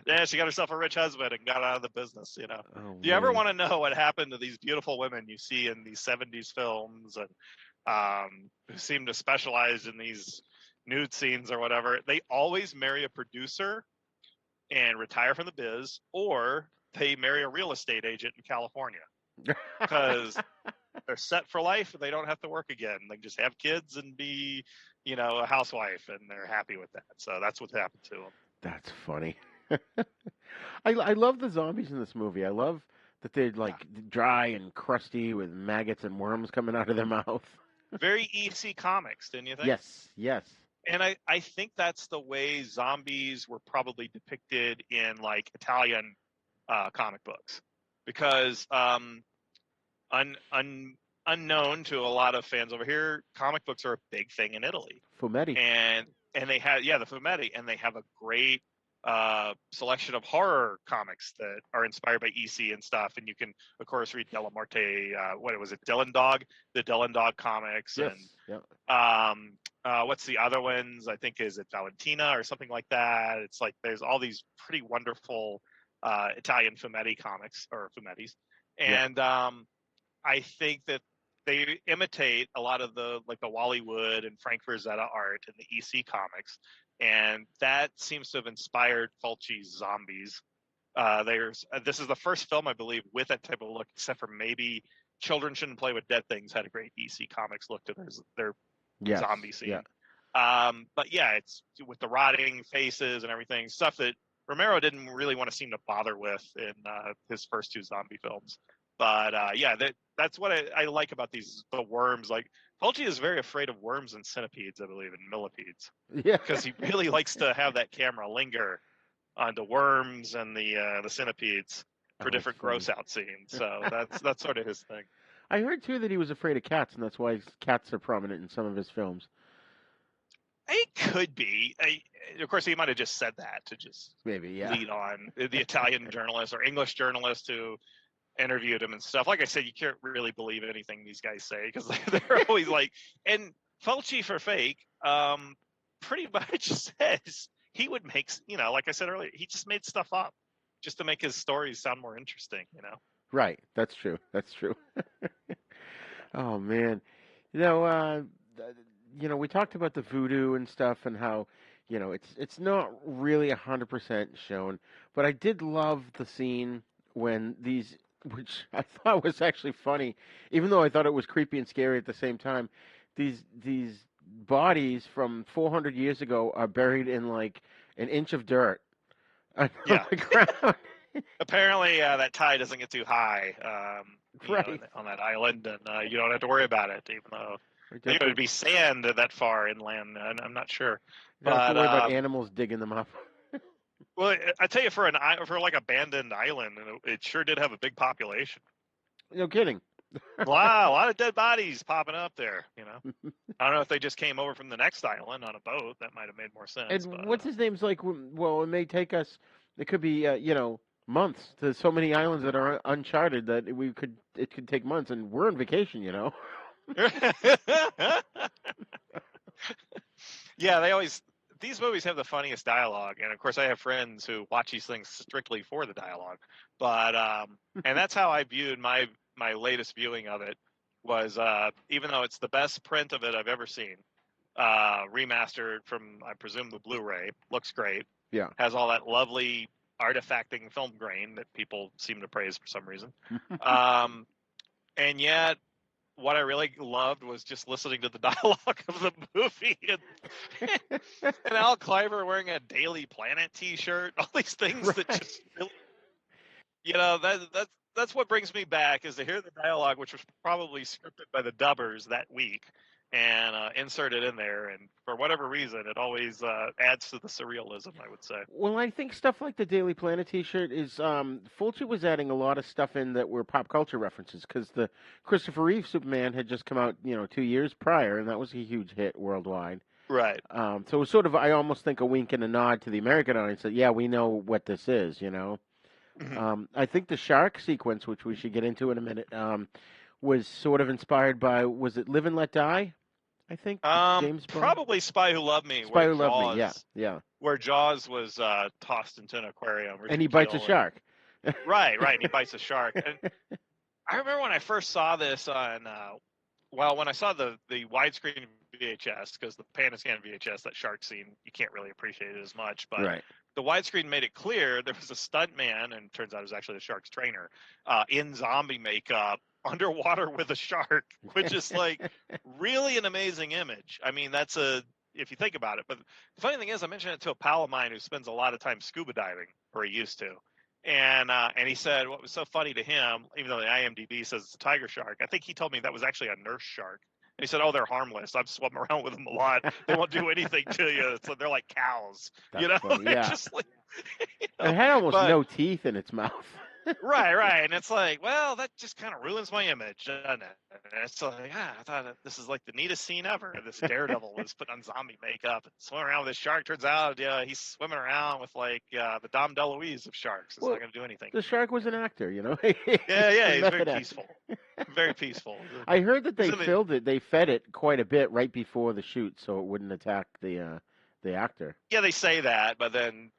Yeah, she got herself a rich husband and got out of the business, you know. Oh, Do you ever man. want to know what happened to these beautiful women you see in these 70s films and who seem to specialize in these nude scenes or whatever? They always marry a producer and retire from the biz, or they marry a real estate agent in California because they're set for life and they don't have to work again. They just have kids and be, you know, a housewife, and they're happy with that. So that's what happened to them. That's funny. I love the zombies in this movie. I love that they're like dry and crusty with maggots and worms coming out of their mouth. Very EC Comics, didn't you think? Yes. And I think that's the way zombies were probably depicted in like Italian comic books, because unknown to a lot of fans over here, comic books are a big thing in Italy. Fumetti. And they have the Fumetti, and they have a great selection of horror comics that are inspired by EC and stuff. And you can of course read Della Morte, what was it, Dylan Dog, the Dylan Dog comics, Yes. and what's the other ones? I think is it Valentina or something like that. It's like there's all these pretty wonderful Italian Fumetti comics or Fumettis, and I think that they imitate a lot of the like the Wally Wood and Frank Frazetta art in the EC comics, and that seems to have inspired Fulci's zombies. This is the first film, I believe, with that type of look, except for maybe Children Shouldn't Play with Dead Things had a great EC Comics look to their zombie scene. But yeah, it's with the rotting faces and everything, stuff that Romero didn't really want to seem to bother with in his first two zombie films. But that's what I like about the worms. Like Fulci is very afraid of worms and centipedes, I believe, and millipedes. Yeah, because he really likes to have that camera linger on the worms and the centipedes for different gross out scenes. So that's sort of his thing. I heard too that he was afraid of cats, and that's why cats are prominent in some of his films. It could be. Of course, he might have just said that to just lead on the Italian journalist or English journalist who interviewed him and stuff. Like I said, you can't really believe anything these guys say because they're always like. And Fulci for fake, pretty much says he would make. Like I said earlier, he just made stuff up just to make his stories sound more interesting. Right. That's true. Oh man, we talked about the voodoo and stuff and how, it's not really 100% shown, but I did love the scene when these, which I thought was actually funny, even though I thought it was creepy and scary at the same time. These bodies from 400 years ago are buried in like an inch of dirt on the ground. Apparently, that tide doesn't get too high on that island, and you don't have to worry about it, even though it would be sand that far inland. I'm not sure. You don't have to worry about animals digging them up. Well, I tell you, for like abandoned island, it sure did have a big population. No kidding. Wow, a lot of dead bodies popping up there. I don't know if they just came over from the next island on a boat. That might have made more sense. And what's his name's like? Well, it may take us. It could be months to so many islands that are uncharted that it could take months, and we're on vacation. Yeah, these movies have the funniest dialogue, and of course I have friends who watch these things strictly for the dialogue. But and that's how I viewed my latest viewing of it was even though it's the best print of it I've ever seen, remastered from I presume the Blu-ray, looks great. Yeah, has all that lovely artifacting film grain that people seem to praise for some reason. And yet what I really loved was just listening to the dialogue of the movie and Al Cliver wearing a Daily Planet t-shirt, all these things that just really, that's what brings me back is to hear the dialogue, which was probably scripted by the dubbers that week and inserted in there. And for whatever reason, it always adds to the surrealism, I would say. Well, I think stuff like the Daily Planet t-shirt is, Fulci was adding a lot of stuff in that were pop culture references because the Christopher Reeve Superman had just come out, 2 years prior, and that was a huge hit worldwide. Right. So it was sort of, I almost think, a wink and a nod to the American audience that, yeah, we know what this is, Mm-hmm. I think the shark sequence, which we should get into in a minute, was sort of inspired by, was it Live and Let Die? I think James Bond. Probably Spy Who Loved Me. Spy Who Loved Me. Yeah, yeah. Where Jaws was tossed into an aquarium, and he bites a shark. Right, and he bites a shark. And I remember when I first saw this on, when I saw the widescreen VHS, because the Panascan VHS, that shark scene, you can't really appreciate it as much, but right. The widescreen made it clear there was a stunt man, and it turns out it was actually the shark's trainer, in zombie makeup, underwater with a shark, which is like really an amazing image. I mean, if you think about it. But the funny thing is, I mentioned it to a pal of mine who spends a lot of time scuba diving, or he used to. And he said what was so funny to him, even though the IMDb says it's a tiger shark, I think he told me that was actually a nurse shark. And he said, "Oh, they're harmless. I've swum around with them a lot. They won't do anything to you. So they're like cows, That's funny, They're yeah. just like, It had almost no teeth in its mouth. right. And it's like, well, that just kind of ruins my image, doesn't it? And it's like, I thought this is like the neatest scene ever. This daredevil was put on zombie makeup and swimming around with this shark. Turns out, he's swimming around with like the Dom DeLuise of sharks. It's not going to do anything. The shark was an actor, Yeah, he's very peaceful. Very peaceful. I heard that they they fed it quite a bit right before the shoot, so it wouldn't attack the actor. Yeah, they say that, but then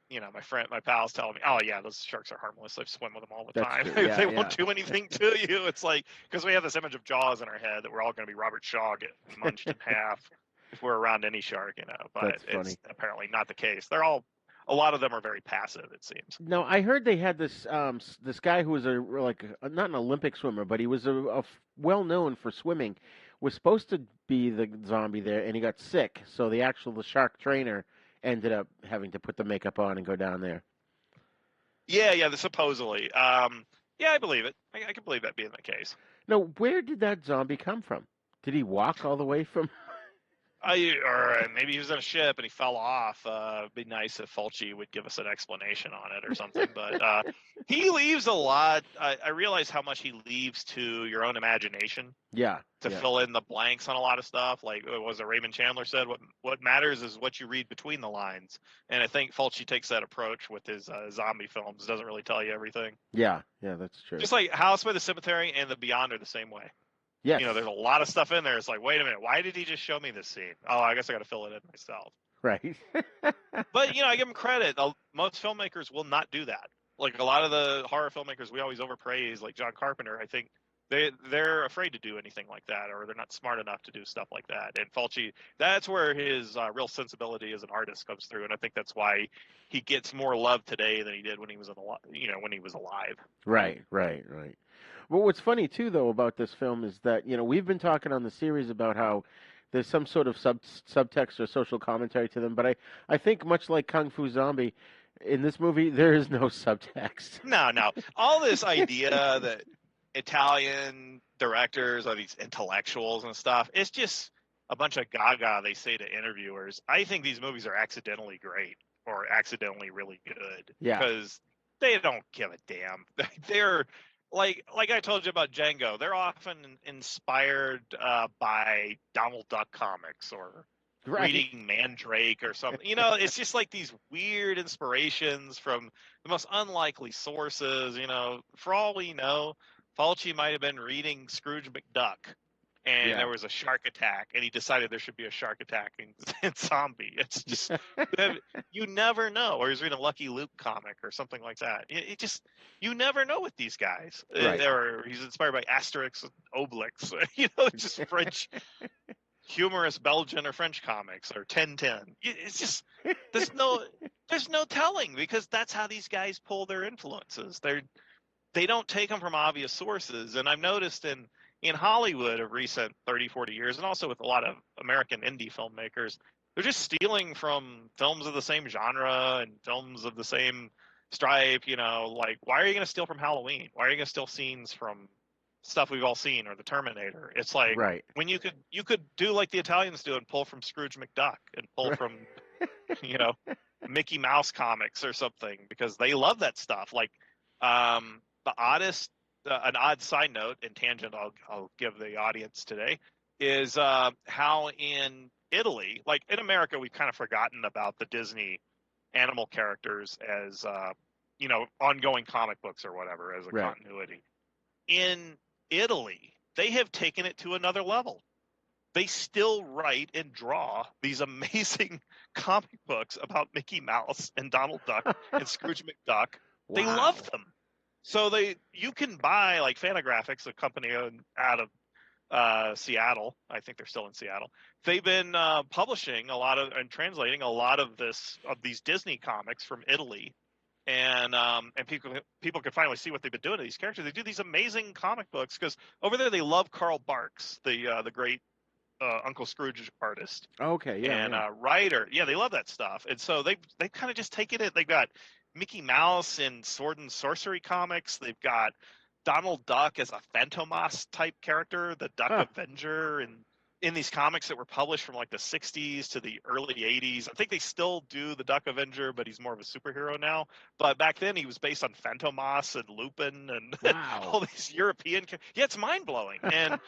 my pal's telling me, "Oh yeah, those sharks are harmless. I swim with them all the time. Yeah, they won't do anything to you." It's like, because we have this image of Jaws in our head that we're all going to be Robert Shaw getting munched in half if we're around any shark, But it's apparently not the case. A lot of them are very passive, it seems. No, I heard they had this this guy who was not an Olympic swimmer, but he was well known for swimming, was supposed to be the zombie there, and he got sick. So the shark trainer ended up having to put the makeup on and go down there. Yeah, supposedly. Yeah, I believe it. I can believe that being the case. No, where did that zombie come from? Did he walk all the way from? Or maybe he was on a ship and he fell off. It'd be nice if Fulci would give us an explanation on it or something. But he leaves a lot. I realize how much he leaves to your own imagination. Yeah. To fill in the blanks on a lot of stuff. Like was it Raymond Chandler said, what matters is what you read between the lines. And I think Fulci takes that approach with his zombie films. Doesn't really tell you everything. Yeah, that's true. Just like House by the Cemetery and The Beyond are the same way. Yes. There's a lot of stuff in there. It's like, wait a minute, why did he just show me this scene? Oh, I guess I got to fill it in myself. Right. But, I give him credit. Most filmmakers will not do that. Like a lot of the horror filmmakers we always overpraise, like John Carpenter, I think they're afraid to do anything like that, or they're not smart enough to do stuff like that. And Fulci, that's where his real sensibility as an artist comes through. And I think that's why he gets more love today than he did when he was when he was alive. Right. Well, what's funny, too, though, about this film is that, we've been talking on the series about how there's some sort of subtext or social commentary to them, but I think much like Kung Fu Zombie, in this movie, there is no subtext. No. All this idea that Italian directors are these intellectuals and stuff, it's just a bunch of gaga they say to interviewers. I think these movies are accidentally great or accidentally really good. Yeah. Because they don't give a damn. They're... Like I told you about Django, they're often inspired by Donald Duck comics or reading Mandrake or something. It's just like these weird inspirations from the most unlikely sources. For all we know, Fulci might have been reading Scrooge McDuck, and there was a shark attack, and he decided there should be a shark attack in Zombie. It's just, you never know. Or he's reading a Lucky Luke comic or something like that. It just, you never know with these guys. Right. Or he's inspired by Asterix and Obelix. Just French, humorous Belgian or French comics, or Tintin. It's just, there's no telling, because that's how these guys pull their influences. They don't take them from obvious sources. And I've noticed in Hollywood of recent 30, 40 years, and also with a lot of American indie filmmakers, they're just stealing from films of the same genre and films of the same stripe. Like, why are you going to steal from Halloween? Why are you going to steal scenes from stuff we've all seen, or The Terminator? It's like, when you could do like the Italians do and pull from Scrooge McDuck and pull from, Mickey Mouse comics or something, because they love that stuff. Like, the oddest, an odd side note and tangent I'll give the audience today is how in Italy, like in America, we've kind of forgotten about the Disney animal characters as, ongoing comic books or whatever, as a continuity. In Italy, they have taken it to another level. They still write and draw these amazing comic books about Mickey Mouse and Donald Duck and Scrooge McDuck. They love them. So you can buy like Fantagraphics, a company out of Seattle. I think they're still in Seattle. They've been publishing a lot of and translating a lot of these Disney comics from Italy, and people can finally see what they've been doing to these characters. They do these amazing comic books because over there they love Carl Barks, the great Uncle Scrooge artist. Okay, yeah, and writer. Yeah, they love that stuff, and so they kind of just taken it. They've got Mickey Mouse in Sword and Sorcery comics. They've got Donald Duck as a Phantomas type character, the Duck Avenger, and in these comics that were published from like the 60s to the early 80s. I think they still do the Duck Avenger, but he's more of a superhero now. But back then he was based on Phantomas and Lupin and all these European. Yeah, it's mind blowing. And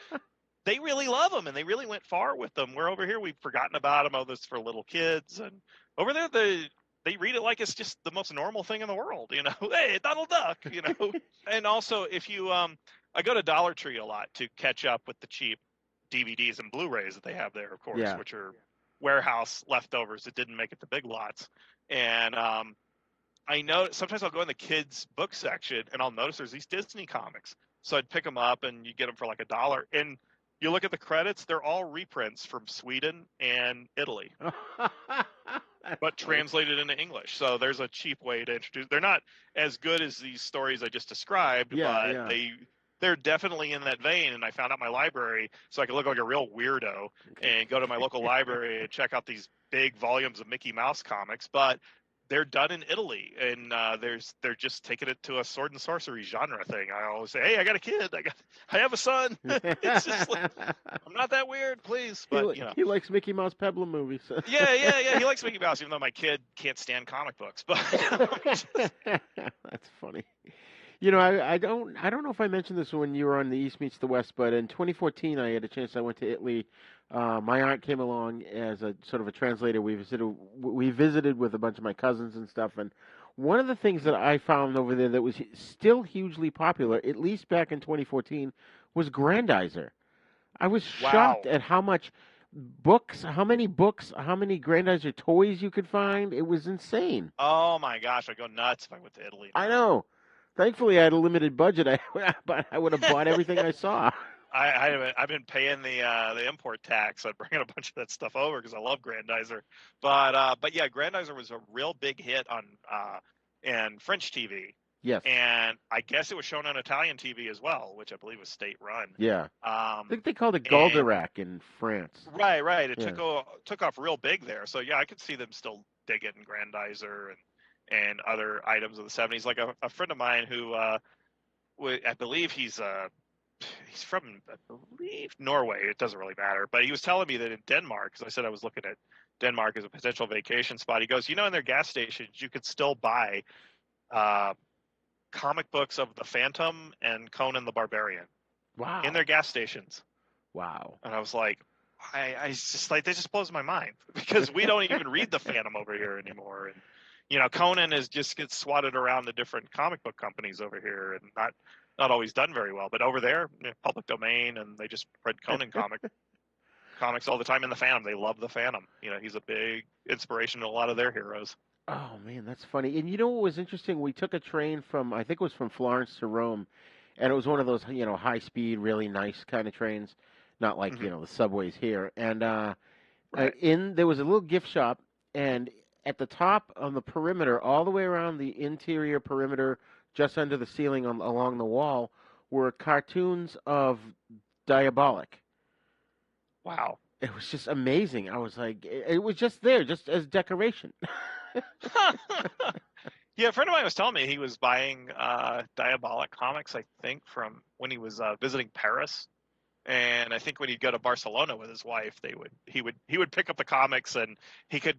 they really love them, and they really went far with them. We're over here, we've forgotten about them. Oh, this is for little kids. And over there, they read it like it's just the most normal thing in the world, you know. Hey, Donald Duck, you know. And also, if you, I go to Dollar Tree a lot to catch up with the cheap DVDs and Blu-rays that they have there, of course, which are warehouse leftovers that didn't make it to big lots. And I know sometimes I'll go in the kids' book section, and I'll notice there's these Disney comics. So I'd pick them up, and you get them for like $1. And you look at the credits, they're all reprints from Sweden and Italy, but translated into English. So there's a cheap way to introduce. They're not as good as these stories I just described, but they're definitely in that vein. And I found out my library, so I could look like a real weirdo and go to my local library and check out these big volumes of Mickey Mouse comics. But they're done in Italy, and they're just taking it to a sword and sorcery genre thing. I always say, "Hey, I got a kid. I have a son." It's just like, I'm not that weird, please. But he likes Mickey Mouse Peplum movies. Yeah. He likes Mickey Mouse, even though my kid can't stand comic books. But that's funny. You know, I don't know if I mentioned this when you were on the East Meets the West, but in 2014 I had a chance. I went to Italy. My aunt came along as a sort of a translator. We visited with a bunch of my cousins and stuff. And one of the things that I found over there that was still hugely popular, at least back in 2014, was Grandizer. I was shocked at how many books, how many Grandizer toys you could find. It was insane. Oh my gosh, I'd go nuts if I went to Italy. I know. Thankfully, I had a limited budget. But I would have bought everything I saw. I've been paying the import tax. I'm bringing a bunch of that stuff over because I love Grandizer. But yeah, Grandizer was a real big hit on and French TV. Yes. And I guess it was shown on Italian TV as well, which I believe was state run. Yeah. I think they called it Goldorak in France. Right. It took off real big there. So yeah, I could see them still digging Grandizer and other items of the 70s. Like a friend of mine who I believe he's from, I believe, Norway. It doesn't really matter. But he was telling me that in Denmark, because I said I was looking at Denmark as a potential vacation spot, he goes, in their gas stations, you could still buy comic books of the Phantom and Conan the Barbarian. Wow. In their gas stations. Wow. And I was like, I just like, that just blows my mind because we don't even read the Phantom over here anymore. And, Conan just gets swatted around the different comic book companies over here and not always done very well. But over there, public domain, and they just read Conan comics all the time in the Phantom. They love the Phantom. He's a big inspiration to a lot of their heroes. Oh, man, that's funny. And you know what was interesting? We took a train I think it was from Florence to Rome, and it was one of those, high-speed, really nice kind of trains, not like, the subways here. And there was a little gift shop, and at the top on the perimeter, all the way around the interior perimeter, just under the ceiling along the wall, were cartoons of Diabolic. Wow. It was just amazing. I was like, it was just there, just as decoration. Yeah, a friend of mine was telling me he was buying Diabolic comics, I think, from when he was visiting Paris. And I think when he'd go to Barcelona with his wife, he would pick up the comics, and he could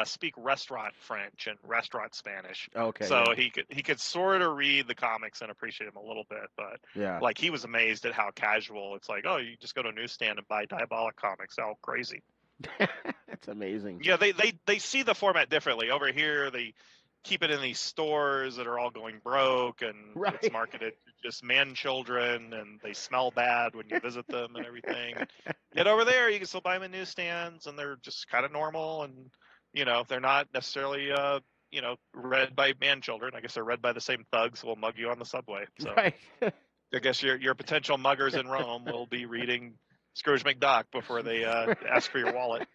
speak restaurant French and restaurant Spanish. Okay. So he could sort of read the comics and appreciate them a little bit, but like he was amazed at how casual it's like. Oh, you just go to a newsstand and buy Diabolic comics. How crazy! That's amazing. Yeah, they see the format differently. Over here, the keep it in these stores that are all going broke, and it's marketed to just man children, and they smell bad when you visit them and everything. Yet over there, you can still buy them in newsstands, and they're just kind of normal, and they're not necessarily read by man children. I guess they're read by the same thugs who will mug you on the subway. So I guess your potential muggers in Rome will be reading Scrooge McDuck before they ask for your wallet.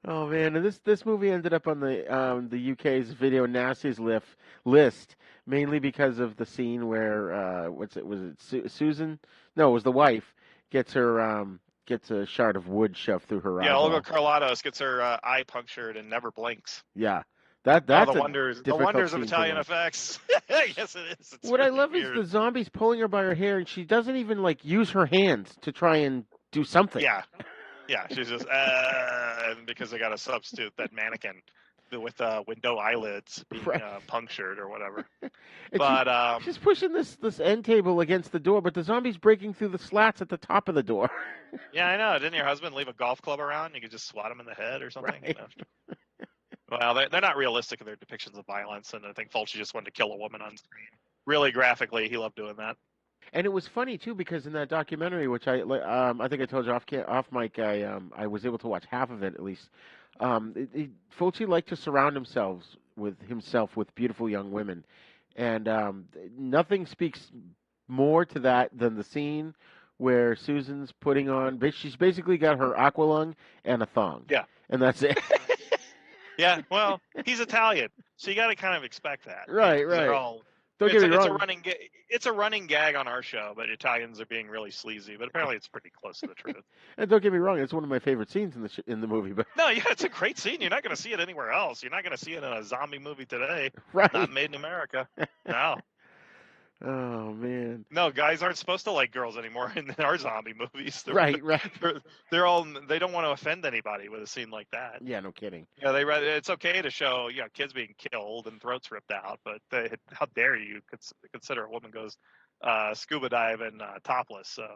Oh man, and this movie ended up on the UK's Video Nasties list mainly because of the scene where Susan? No, it was the wife gets a shard of wood shoved through her eye. Yeah, Olga Carlatos gets her eye punctured and never blinks. Yeah. That's the wonders of Italian effects. Yes, it is. It's what really I love weird. is the zombies pulling her by her hair, and she doesn't even use her hands to try and do something. Yeah, she's just and because they got to substitute that mannequin with window eyelids being punctured or whatever. But she's pushing this end table against the door, but the zombie's breaking through the slats at the top of the door. Yeah, I know. Didn't your husband leave a golf club around? You could just swat him in the head or something. Right. Well, they're not realistic in their depictions of violence, and I think Fulci just wanted to kill a woman on screen. Really graphically, he loved doing that. And it was funny too because in that documentary, which I think I told you off mic, I was able to watch half of it at least. Fulci liked to surround himself with beautiful young women, and nothing speaks more to that than the scene where Susan's putting on. She's basically got her aqualung and a thong. Yeah, and that's it. Yeah, well, he's Italian, so you got to kind of expect that. Right. Don't get me wrong. It's a running gag on our show, but Italians are being really sleazy. But apparently, it's pretty close to the truth. And don't get me wrong; it's one of my favorite scenes in the movie. But no, yeah, it's a great scene. You're not going to see it anywhere else. You're not going to see it in a zombie movie today. Right? Not made in America. No. Oh man. No, guys aren't supposed to like girls anymore in our zombie movies. Right. They don't want to offend anybody with a scene like that. Yeah, no kidding. Yeah, it's okay to show kids being killed and throats ripped out, but how dare you consider a woman goes scuba diving topless? So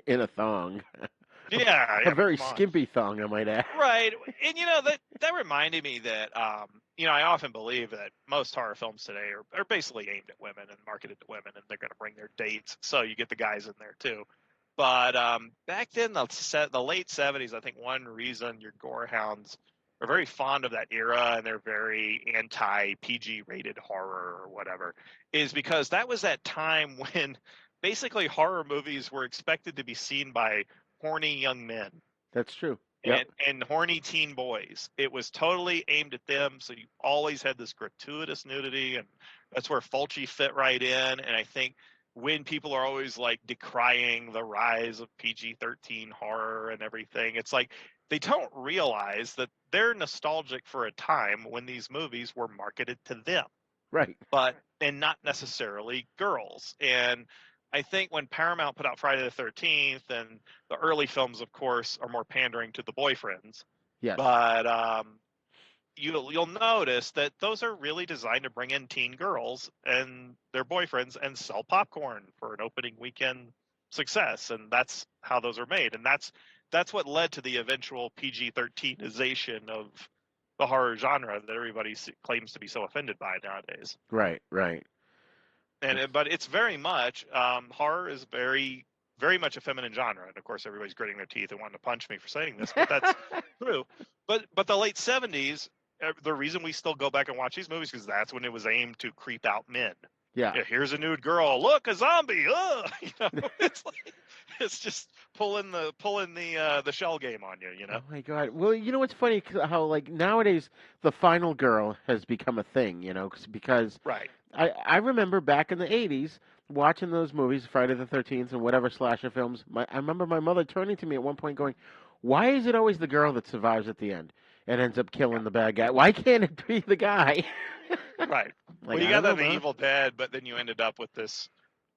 in a thong. Yeah, a very skimpy thong, I might add. Right, and that reminded me that I often believe that most horror films today are basically aimed at women and marketed to women, and they're going to bring their dates, so you get the guys in there too. But back then, the late 70s, I think one reason your gore hounds are very fond of that era and they're very anti-PG rated horror or whatever is because that was that time when basically horror movies were expected to be seen by horny young men. That's true. And horny teen boys. It was totally aimed at them, so you always had this gratuitous nudity, and that's where Fulci fit right in. And I think when people are always decrying the rise of PG-13 horror and everything, it's like they don't realize that they're nostalgic for a time when these movies were marketed to them. Right. And not necessarily girls. And I think when Paramount put out Friday the 13th, and the early films, of course, are more pandering to the boyfriends. Yes. But you'll notice that those are really designed to bring in teen girls and their boyfriends and sell popcorn for an opening weekend success, and that's how those are made. And that's what led to the eventual PG-13ization of the horror genre that everybody claims to be so offended by nowadays. Right. But it's very much horror is very, very much a feminine genre, and of course everybody's gritting their teeth and wanting to punch me for saying this, but that's true. But the late 70s, the reason we still go back and watch these movies is that's when it was aimed to creep out men. Yeah. Here's a nude girl. Look, a zombie. It's just pulling the shell game on you. Oh my God. Well, what's funny how nowadays the final girl has become a thing. Because right. I remember back in the 80s watching those movies, Friday the 13th and whatever slasher films. I remember my mother turning to me at one point going, "Why is it always the girl that survives at the end and ends up killing the bad guy? Why can't it be the guy?" Right. Well, you got that in The Evil Dead, but then you ended up with this.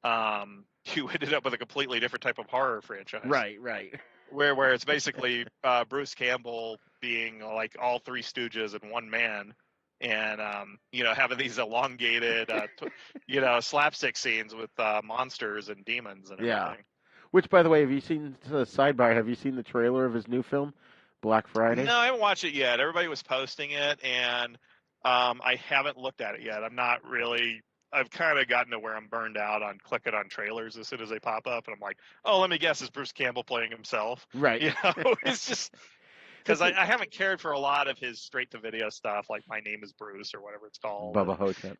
You ended up with a completely different type of horror franchise. Right. Where it's basically Bruce Campbell being like all three Stooges in one man. And, having these elongated, slapstick scenes with monsters and demons and everything. Yeah. Which, by the way, have you seen the trailer of his new film, Black Friday? No, I haven't watched it yet. Everybody was posting it, and I haven't looked at it yet. I'm not really. I've kind of gotten to where I'm burned out on clicking on trailers as soon as they pop up, and I'm like, oh, let me guess, is Bruce Campbell playing himself? Right. You know, it's just because I haven't cared for a lot of his straight-to-video stuff, like My Name is Bruce or whatever it's called. Bubba Hotep.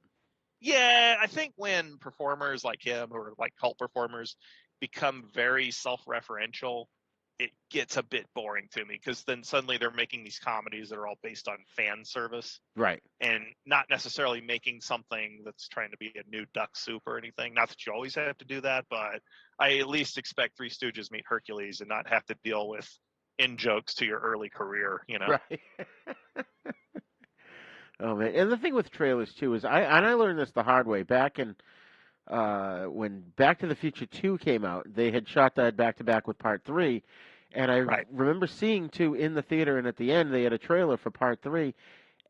Yeah, I think when performers like him or like cult performers become very self-referential, it gets a bit boring to me because then suddenly they're making these comedies that are all based on fan service. Right. And not necessarily making something that's trying to be a new Duck Soup or anything. Not that you always have to do that, but I at least expect Three Stooges meet Hercules and not have to deal with in-jokes to your early career, you know? Right. Oh man, and the thing with trailers too is I learned this the hard way back in when Back to the Future 2 came out. They had shot that back to back with Part 3, and I remember seeing 2 in the theater, and at the end they had a trailer for Part 3,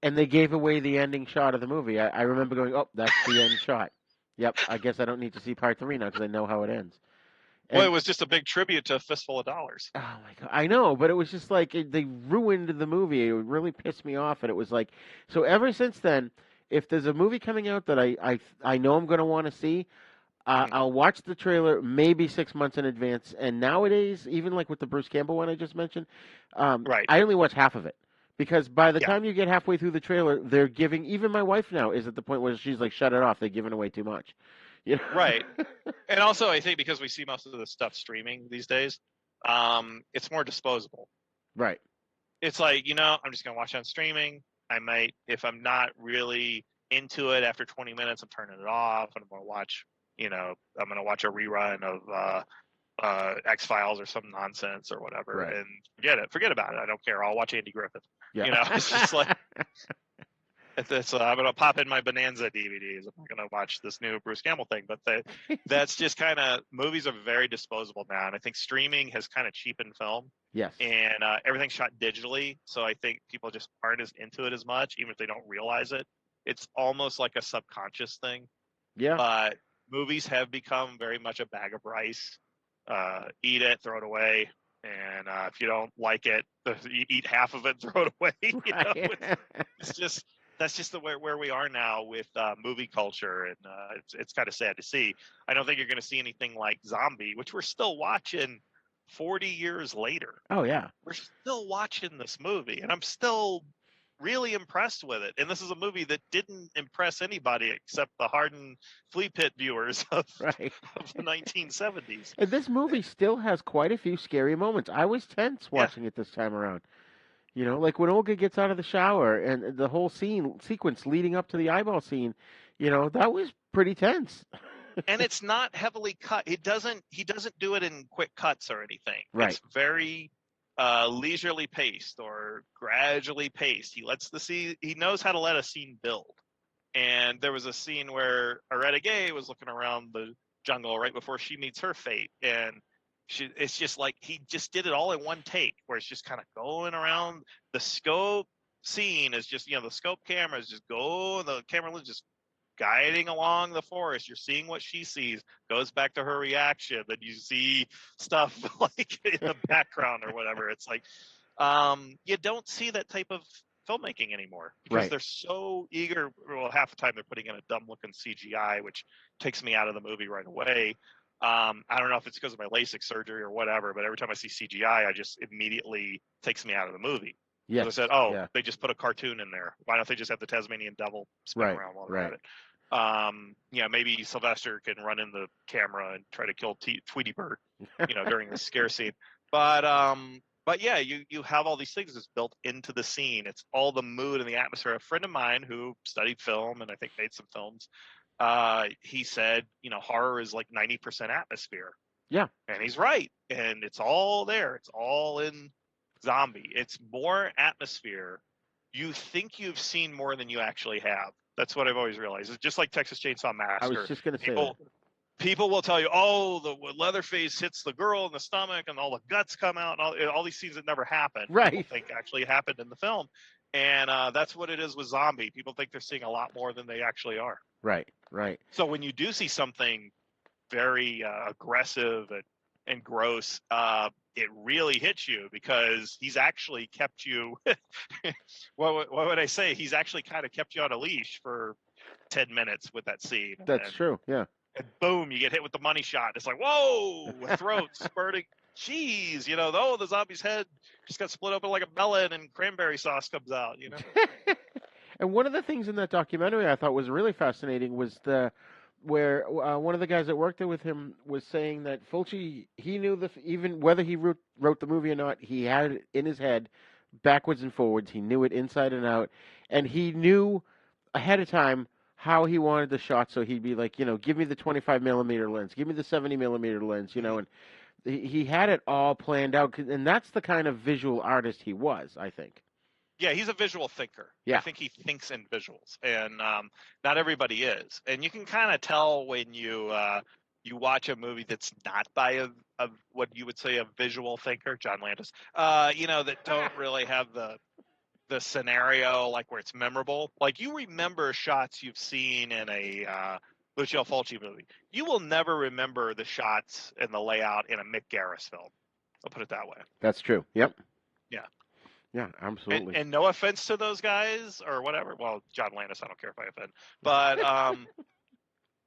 and they gave away the ending shot of the movie. I remember going, oh, that's the end shot. Yep, I guess I don't need to see Part 3 now because I know how it ends. And, well, it was just a big tribute to Fistful of Dollars. Oh my god, I know, but it was just like they ruined the movie. It really pissed me off, and it was like, so ever since then, if there's a movie coming out that I know I'm going to want to see, I'll watch the trailer maybe 6 months in advance. And nowadays, even like with the Bruce Campbell one I just mentioned, I only watch half of it. Because by the time you get halfway through the trailer, they're giving, even my wife now is at the point where she's like, shut it off, they're giving away too much. You know? Right. And also, I think because we see most of the stuff streaming these days, it's more disposable. Right. It's like, you know, I'm just going to watch it on streaming. I might, if I'm not really into it after 20 minutes, I'm turning it off and I'm going to watch, you know, I'm going to watch a rerun of X-Files or some nonsense or whatever and forget about it. I don't care. I'll watch Andy Griffith. Yeah. You know, it's just like, I'm going to pop in my Bonanza DVDs. I'm not going to watch this new Bruce Campbell thing, but that's just kind of, movies are very disposable now. And I think streaming has kind of cheapened film. Yes. And everything's shot digitally. So I think people just aren't as into it as much, even if they don't realize it. It's almost like a subconscious thing. Yeah. But movies have become very much a bag of rice. Eat it, throw it away. And if you don't like it, you eat half of it, throw it away. You know? It's just, that's just where we are now with movie culture, and it's kind of sad to see. I don't think you're going to see anything like Zombie, which we're still watching 40 years later. Oh yeah, we're still watching this movie, and I'm still really impressed with it. And this is a movie that didn't impress anybody except the hardened flea pit viewers of the 1970s. And this movie still has quite a few scary moments. I was tense watching it this time around. You know, like when Olga gets out of the shower and the whole sequence leading up to the eyeball scene, you know, that was pretty tense. And it's not heavily cut. He doesn't do it in quick cuts or anything. Right. It's very leisurely paced or gradually paced. He knows how to let a scene build. And there was a scene where Aretta Gay was looking around the jungle right before she meets her fate, and it's just like he just did it all in one take, where it's just kind of going around. The scope scene is just, you know, the scope camera is just going, the camera is just guiding along the forest. You're seeing what she sees, goes back to her reaction, then you see stuff like in the background or whatever. It's like you don't see that type of filmmaking anymore because they're so eager. Well, half the time they're putting in a dumb looking CGI, which takes me out of the movie right away. I don't know if it's because of my LASIK surgery or whatever, but every time I see CGI, I just immediately takes me out of the movie. Yes. I said, they just put a cartoon in there. Why don't they just have the Tasmanian devil spin around while they're at it? Yeah, maybe Sylvester can run in the camera and try to kill Tweety Bird, you know, during the scare scene. But yeah, you have all these things that's built into the scene. It's all the mood and the atmosphere. A friend of mine who studied film and I think made some films, he said, you know, horror is like 90% atmosphere. Yeah. And he's right. And it's all there. It's all in Zombie. It's more atmosphere. You think you've seen more than you actually have. That's what I've always realized. It's just like Texas Chainsaw Massacre. I was just going to say that. People will tell you, oh, the Leatherface hits the girl in the stomach and all the guts come out and all these scenes that never happened. Right. People think actually happened in the film. And that's what it is with Zombie. People think they're seeing a lot more than they actually are. Right. So when you do see something very aggressive and and gross, it really hits you because he's actually kept you. What would I say? He's actually kind of kept you on a leash for 10 minutes with that scene. That's true. Yeah. And boom, you get hit with the money shot. It's like, whoa, throat spurting. Jeez, the zombie's head just got split open like a melon and cranberry sauce comes out, And one of the things in that documentary I thought was really fascinating was where one of the guys that worked there with him was saying that Fulci, he knew even whether he wrote the movie or not, he had it in his head backwards and forwards. He knew it inside and out, and he knew ahead of time how he wanted the shot. So he'd be like, give me the 25 millimeter lens, give me the 70 millimeter lens, and he had it all planned out. And that's the kind of visual artist he was, I think. Yeah, he's a visual thinker. Yeah. I think he thinks in visuals, and not everybody is. And you can kind of tell when you watch a movie that's not by a what you would say a visual thinker, John Landis, that don't really have the scenario like where it's memorable. Like you remember shots you've seen in a Lucio Fulci movie. You will never remember the shots and the layout in a Mick Garris film. I'll put it that way. That's true. Yep. Yeah. Yeah, absolutely. And no offense to those guys or whatever. Well, John Landis, I don't care if I offend. But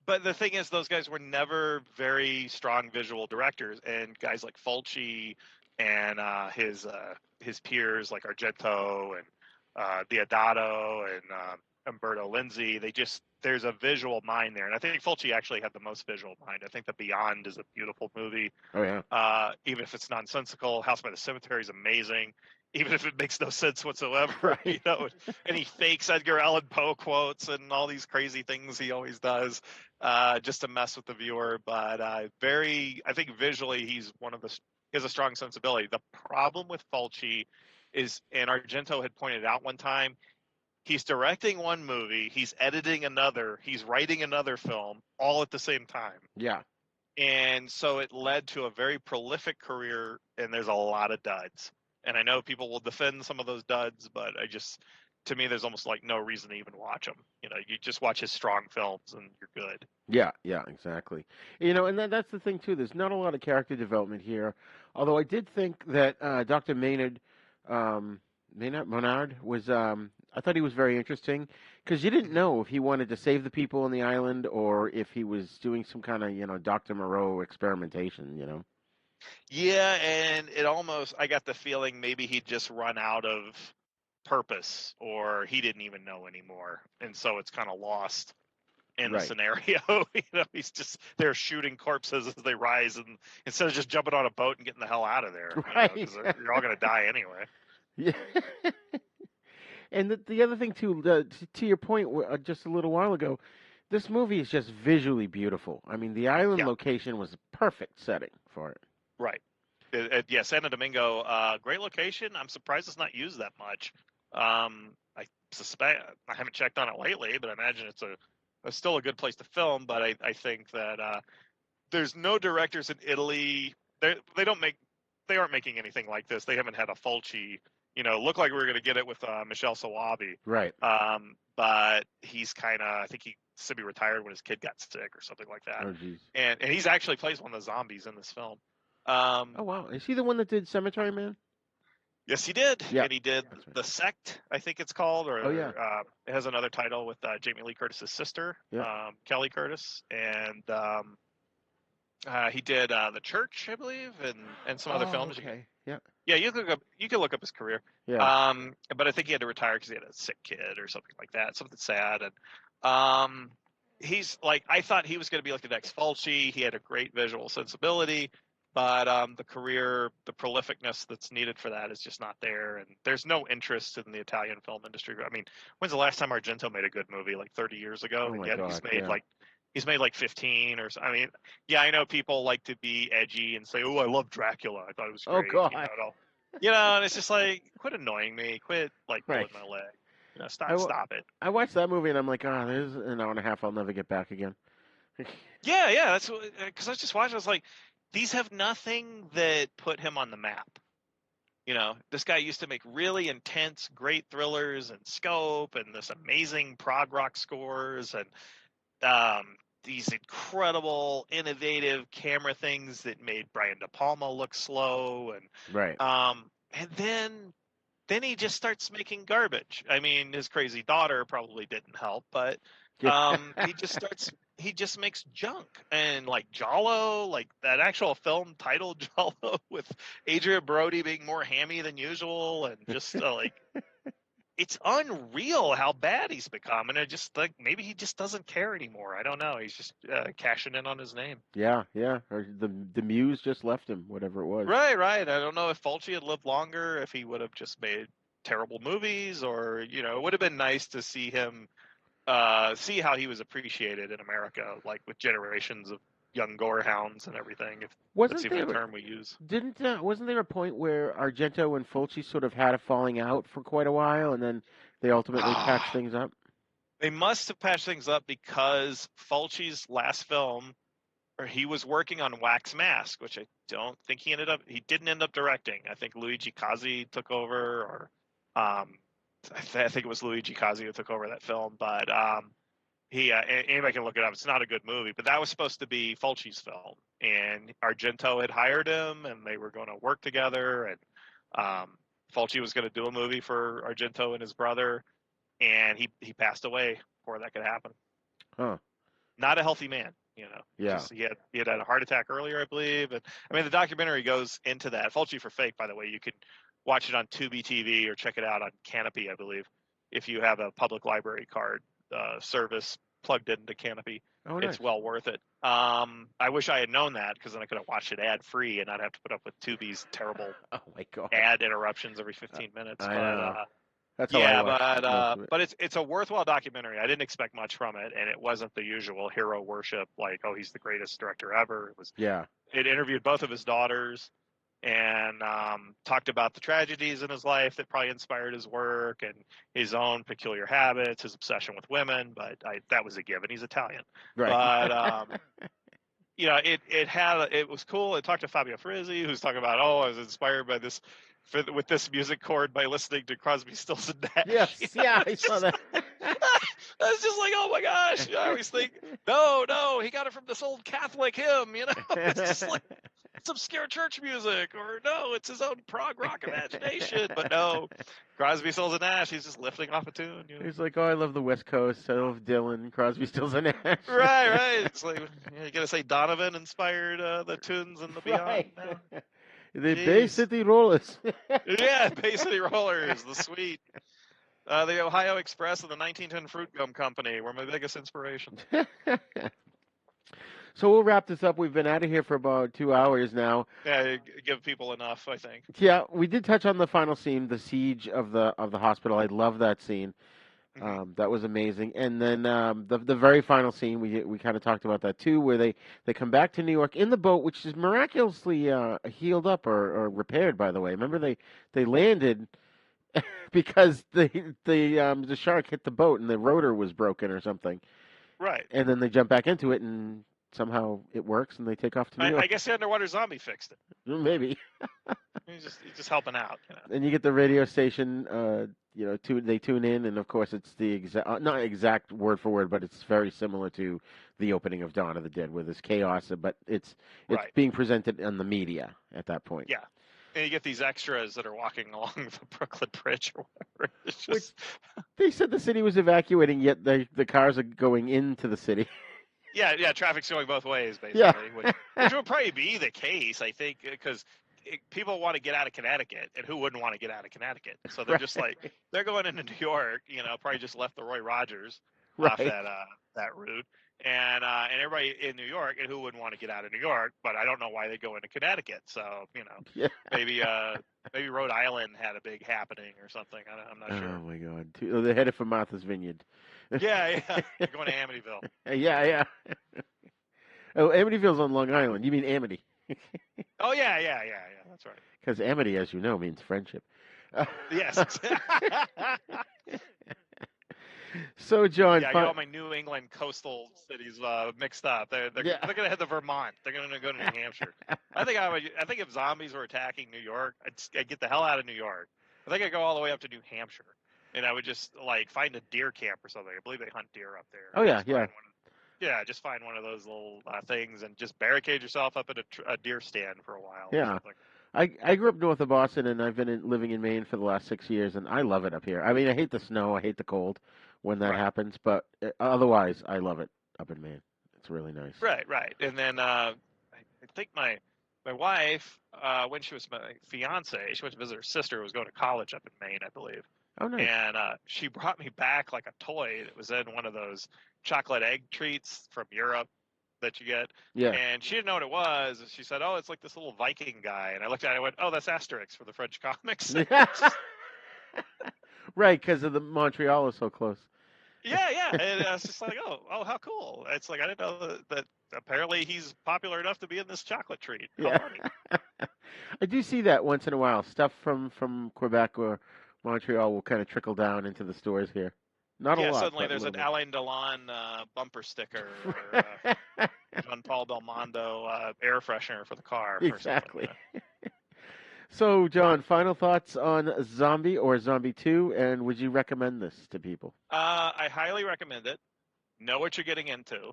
but the thing is, those guys were never very strong visual directors. And guys like Fulci and his peers like Argento and Deodato and Umberto Lenzi, there's a visual mind there. And I think Fulci actually had the most visual mind. I think The Beyond is a beautiful movie. Oh, yeah. Even if it's nonsensical. House by the Cemetery is amazing. Even if it makes no sense whatsoever, right. And he fakes Edgar Allan Poe quotes and all these crazy things he always does, just to mess with the viewer. But I think visually he has a strong sensibility. The problem with Fulci is, and Argento had pointed out one time, he's directing one movie, he's editing another, he's writing another film, all at the same time. Yeah. And so it led to a very prolific career, and there's a lot of duds. And I know people will defend some of those duds, but to me, there's almost like no reason to even watch them. You just watch his strong films and you're good. Yeah, exactly. And that's the thing too. There's not a lot of character development here. Although I did think that Dr. Maynard was, I thought he was very interesting because you didn't know if he wanted to save the people on the island or if he was doing some kind of, Dr. Moreau experimentation, Yeah, and I got the feeling maybe he'd just run out of purpose or he didn't even know anymore. And so it's kind of lost in the scenario. They're shooting corpses as they rise, and instead of just jumping on a boat and getting the hell out of there. Right. Because you're all going to die anyway. Yeah. And the other thing, too, to your point just a little while ago, this movie is just visually beautiful. I mean, the island location was a perfect setting for it. Right. Yeah, Santo Domingo, great location. I'm surprised it's not used that much. I suspect, I haven't checked on it lately, but I imagine it's still a good place to film. But I think that there's no directors in Italy. They aren't making anything like this. They haven't had a Fulci, look like we were going to get it with Michel Soavi. Right. But he's I think he semi-retired when his kid got sick or something like that. Oh, geez. And he's actually plays one of the zombies in this film. Oh, wow. Is he the one that did Cemetery Man? Yes, he did. Yeah. And he did The Sect, I think it's called. Or it has another title with Jamie Lee Curtis's sister, Kelly Curtis. And he did The Church, I believe, and some other films. Okay. Yeah. Yeah, you can look up his career. Yeah. But I think he had to retire because he had a sick kid or something like that. Something sad. And he's I thought he was going to be like the next Fulci. He had a great visual sensibility. But the prolificness that's needed for that is just not there, and there's no interest in the Italian film industry. I mean, when's the last time Argento made a good movie? Like 30 years ago. Oh my Yet God, he's made like 15 or so. I mean, yeah, I know people like to be edgy and say, "Oh, I love Dracula. I thought it was great." Oh God. And it's just like, quit annoying me. Quit pulling my leg. Stop it. I watched that movie and I'm like, there's an hour and a half I'll never get back again. Yeah, that's because I was just watching. I was like, these have nothing that put him on the map. This guy used to make really intense, great thrillers and scope and this amazing prog rock scores. And these incredible, innovative camera things that made Brian De Palma look slow, and then he just starts making garbage. I mean, his crazy daughter probably didn't help, but he just makes junk. And like Giallo, like that actual film titled Giallo with Adrian Brody being more hammy than usual, and just it's unreal how bad he's become. And I just think maybe he just doesn't care anymore. I don't know. He's just cashing in on his name. Yeah. Or the muse just left him, whatever it was. Right. I don't know if Fulci had lived longer, if he would have just made terrible movies, or it would have been nice to see him see how he was appreciated in America, like with generations of young gore hounds and everything. If that's even the term we use. Wasn't there a point where Argento and Fulci sort of had a falling out for quite a while, and then they ultimately patched things up? They must have patched things up because Fulci's last film, or he was working on Wax Mask, which I don't think he didn't end up directing. I think Luigi Cozzi took over, or I think it was Luigi Cozzi who took over that film, but anybody can look it up. It's not a good movie, but that was supposed to be Fulci's film, and Argento had hired him, and they were going to work together, and Fulci was going to do a movie for Argento and his brother, and he passed away before that could happen. Huh. Not a healthy man, Yeah. He had a heart attack earlier, I believe, and I mean the documentary goes into that. Fulci for Fake, by the way, you can watch it on Tubi TV or check it out on Canopy, I believe, if you have a public library card service plugged into Canopy. Oh, nice. It's well worth it. I wish I had known that, because then I could have watched it ad free and not have to put up with Tubi's terrible ad interruptions every 15 minutes. That's how I watch but it's a worthwhile documentary. I didn't expect much from it, and it wasn't the usual hero worship, like, oh, he's the greatest director ever. It interviewed both of his daughters, and talked about the tragedies in his life that probably inspired his work, and his own peculiar habits, his obsession with women. But that was a given. He's Italian. Right. But it was cool. It talked to Fabio Frizzi, who's talking about, I was inspired by this with this music chord by listening to Crosby, Stills and Nash. Yes, I saw that. I was just like, oh my gosh! I always think, no, he got it from this old Catholic hymn. It's just like it's obscure church music, or no, it's his own prog rock imagination. But no, Crosby, Stills and Nash, he's just lifting off a tune. He's like, I love the West Coast. I love Dylan, Crosby, Stills and Nash. Right. It's like you gotta say Donovan inspired the tunes and the beyond. Right. The Bay City Rollers. Yeah, Bay City Rollers, the Sweet. The Ohio Express and the 1910 Fruit Gum Company were my biggest inspirations. So we'll wrap this up. We've been out of here for about 2 hours now. Yeah, give people enough, I think. Yeah, we did touch on the final scene, the siege of the hospital. I love that scene. That was amazing. And then the very final scene, we kind of talked about that too, where they come back to New York in the boat, which is miraculously healed up or repaired. By the way, remember they landed because the shark hit the boat and the rotor was broken or something. Right. And then they jump back into it and somehow it works and they take off to New York. I guess the underwater zombie fixed it. Maybe. He's just helping out. And you get the radio station. They tune in, and of course it's the not exact word for word, but it's very similar to the opening of Dawn of the Dead, where there's chaos, but it's being presented on the media at that point. Yeah. And you get these extras that are walking along the Brooklyn Bridge or whatever. It's just... They said the city was evacuating, yet the cars are going into the city. Yeah, traffic's going both ways, basically. Yeah. which would probably be the case, I think, because people want to get out of Connecticut, and who wouldn't want to get out of Connecticut? So they're just like, they're going into New York, probably just left the Roy Rogers off that route. And everybody in New York, and who wouldn't want to get out of New York? But I don't know why they go into Connecticut. So maybe Rhode Island had a big happening or something. I'm not sure. Oh my God! They're headed for Martha's Vineyard. Yeah, they're going to Amityville. Yeah. Oh, Amityville's on Long Island. You mean Amity? Oh yeah. That's right. Because Amity, as you know, means friendship. Yes. So, John, I got all my New England coastal cities mixed up. They're going to head to Vermont. They're going to go to New Hampshire. I think if zombies were attacking New York, I'd get the hell out of New York. I think I'd go all the way up to New Hampshire, and I would just find a deer camp or something. I believe they hunt deer up there. Oh yeah. just find one of those little things and just barricade yourself up in a deer stand for a while. Or Yeah. something. I grew up north of Boston, and I've been living in Maine for the last 6 years, and I love it up here. I mean, I hate the snow, I hate the cold when that happens, but otherwise, I love it up in Maine. It's really nice. Right. And then I think my wife, when she was my fiance, she went to visit her sister who was going to college up in Maine, I believe. Oh, nice. And she brought me back like a toy that was in one of those chocolate egg treats from Europe that you get. Yeah. And she didn't know what it was. And she said, "Oh, it's like this little Viking guy." And I looked at it and went, "Oh, that's Asterix for the French comics." Right, because of the Montreal is so close. Yeah. And I was just like, oh, how cool. It's like, I didn't know that apparently he's popular enough to be in this chocolate treat. How funny. I do see that once in a while. Stuff from Quebec or Montreal will kind of trickle down into the stores here. Not a lot. Yeah, suddenly but there's a an little Alain Delon bumper sticker or Jean-Paul Belmondo air freshener for the car. Exactly. Or something like that. So, John, final thoughts on Zombie or Zombie 2, and would you recommend this to people? I highly recommend it. Know what you're getting into.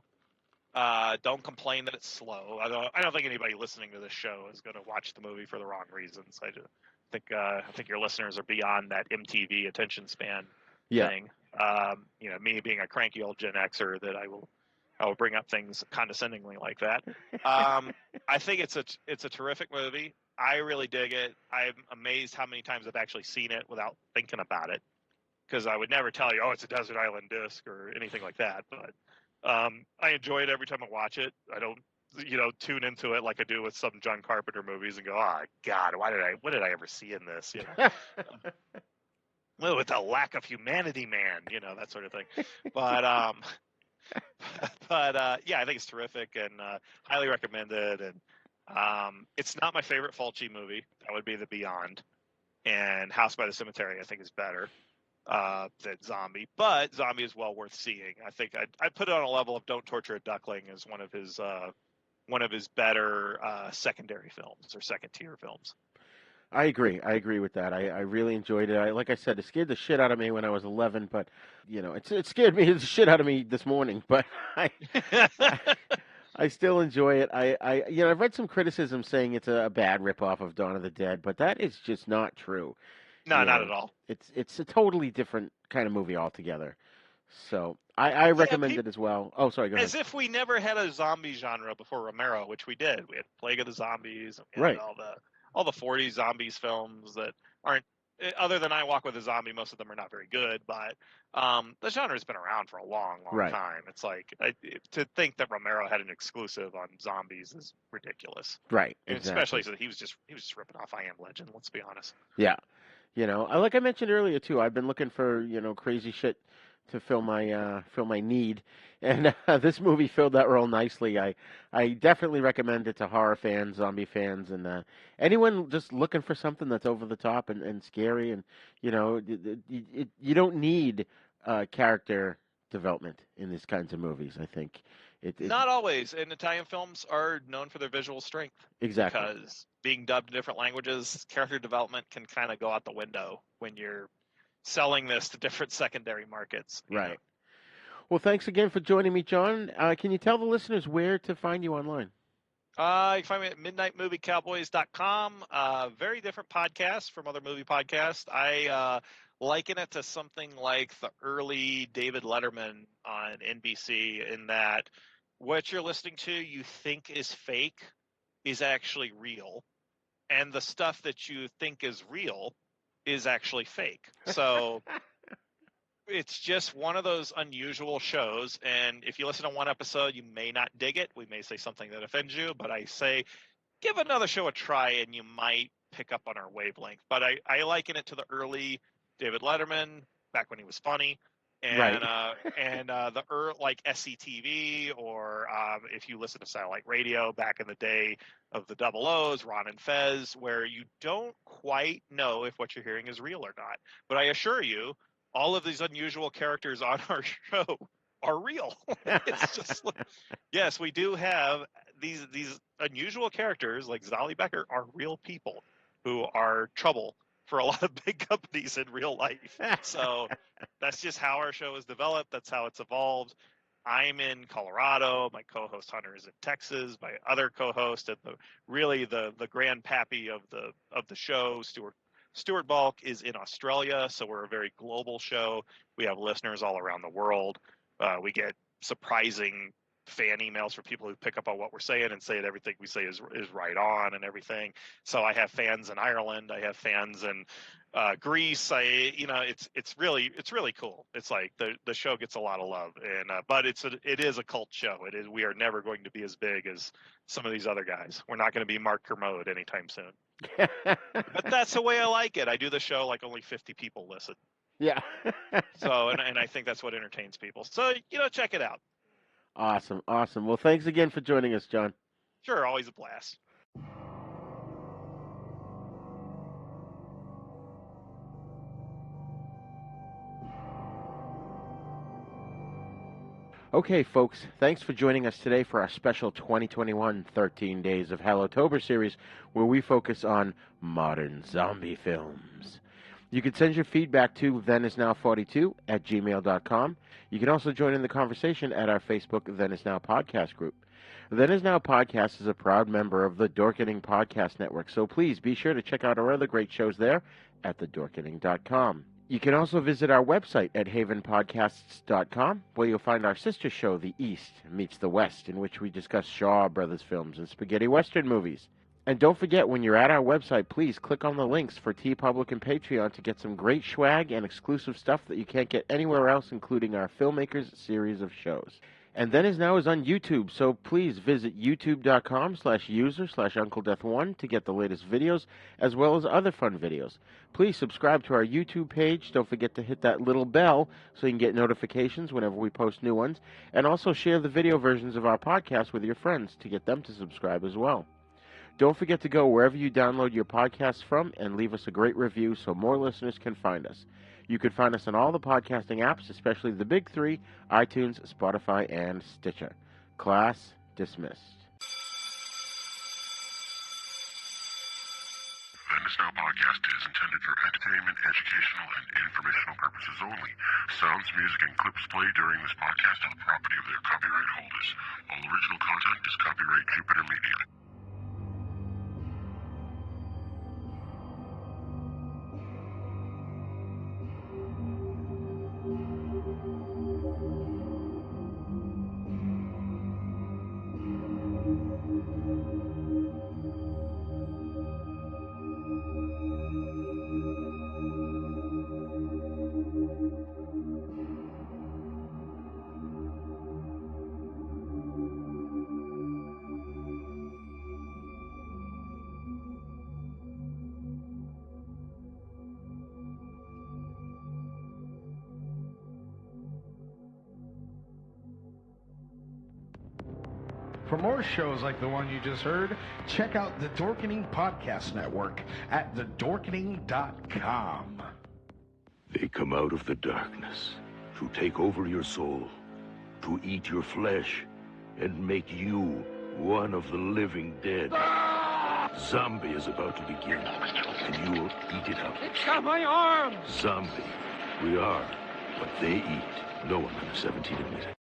Don't complain that it's slow. I don't think anybody listening to this show is going to watch the movie for the wrong reasons. I think your listeners are beyond that MTV attention span thing. Me being a cranky old Gen Xer, that I will bring up things condescendingly like that. I think it's a terrific movie. I really dig it. I'm amazed how many times I've actually seen it without thinking about it, because I would never tell you, oh, it's a Desert Island Disc or anything like that. But I enjoy it every time I watch it. I don't, tune into it like I do with some John Carpenter movies and go, oh God, what did I ever see in this? Well, with the lack of humanity, man, that sort of thing. But yeah, I think it's terrific and highly recommended. And it's not my favorite Fulci movie. That would be The Beyond. And House by the Cemetery, I think, is better than Zombie. But Zombie is well worth seeing. I think I'd put it on a level of Don't Torture a Duckling as one of his better secondary films or second-tier films. I agree with that. I really enjoyed it. Like I said, it scared the shit out of me when I was 11, but it scared me the shit out of me this morning. But I still enjoy it. I've read some criticism saying it's a bad ripoff of Dawn of the Dead, but that is just not true. No, not at all. It's a totally different kind of movie altogether. So I recommend it as well. Oh, sorry, go ahead. As if we never had a zombie genre before Romero, which we did. We had Plague of the Zombies, and we had all the 40s zombies films that aren't, other than I Walk with a Zombie, most of them are not very good, but the genre's been around for a long time. It's like, to think that Romero had an exclusive on zombies is ridiculous. Right, exactly. Especially so he was just ripping off I Am Legend, let's be honest. Yeah. Like I mentioned earlier too, I've been looking for, crazy shit to fill my need, and this movie filled that role nicely. I definitely recommend it to horror fans, zombie fans, and anyone just looking for something that's over the top and scary. And you don't need character development in these kinds of movies. I think not always. And Italian films are known for their visual strength. Exactly. Because being dubbed in different languages, character development can kind of go out the window when you're selling this to different secondary markets. Right. Well, thanks again for joining me, John. Can you tell the listeners where to find you online? You can find me at midnightmoviecowboys.com. Very different podcast from other movie podcasts. I liken it to something like the early David Letterman on NBC, in that what you're listening to you think is fake is actually real, and the stuff that you think is real is actually fake. So it's just one of those unusual shows, and if you listen to one episode, you may not dig it. We may say something that offends you, but I say give another show a try, and you might pick up on our wavelength. But I liken it to the early David Letterman, back when he was funny, and the like SCTV, or if you listen to satellite radio back in the day of the Double O's, Ron and Fez, where you don't quite know if what you're hearing is real or not. But I assure you, all of these unusual characters on our show are real. It's just like, yes, we do have these unusual characters like Zolly Becker are real people who are trouble for a lot of big companies in real life. So that's just how our show is developed. That's how it's evolved. I'm in Colorado. My co-host Hunter is in Texas. My other co-host and the grandpappy of the show, Stuart Bulk, is in Australia. So we're a very global show. We have listeners all around the world. We get surprising fan emails from people who pick up on what we're saying and say that everything we say is right on and everything. So I have fans in Ireland. I have fans in Greece. It's really cool. It's like the show gets a lot of love, and but it is a cult show. It is. We are never going to be as big as some of these other guys. We're not going to be Mark Kermode anytime soon. But that's the way I like it. I do the show like only 50 people listen. Yeah. So and I think that's what entertains people. So check it out. Awesome. Well, thanks again for joining us, John. Sure, always a blast. Okay, folks, thanks for joining us today for our special 2021 13 Days of Hallowtober series, where we focus on modern zombie films. You can send your feedback to thenisnow42@gmail.com. You can also join in the conversation at our Facebook Then Is Now podcast group. Then Is Now podcast is a proud member of the Dorkening Podcast Network, so please be sure to check out our other great shows there at thedorkening.com. You can also visit our website at havenpodcasts.com, where you'll find our sister show, The East Meets the West, in which we discuss Shaw Brothers films and spaghetti western movies. And don't forget, when you're at our website, please click on the links for TeePublic and Patreon to get some great swag and exclusive stuff that you can't get anywhere else, including our Filmmakers series of shows. And Then Is Now is on YouTube, so please visit youtube.com/user/UncleDeath1 to get the latest videos, as well as other fun videos. Please subscribe to our YouTube page. Don't forget to hit that little bell so you can get notifications whenever we post new ones. And also share the video versions of our podcast with your friends to get them to subscribe as well. Don't forget to go wherever you download your podcasts from and leave us a great review so more listeners can find us. You can find us on all the podcasting apps, especially the big three, iTunes, Spotify, and Stitcher. Class dismissed. Then Is Now podcast is intended for entertainment, educational, and informational purposes only. Sounds, music, and clips played during this podcast are the property of their copyright holders. All original content is copyright Jupiter Media. For more shows like the one you just heard, check out the Dorkening Podcast Network at thedorkening.com. They come out of the darkness to take over your soul, to eat your flesh, and make you one of the living dead. Zombie is about to begin, and you will eat it up. It's got my arm! Zombie. We are what they eat. No one under 17 admitted.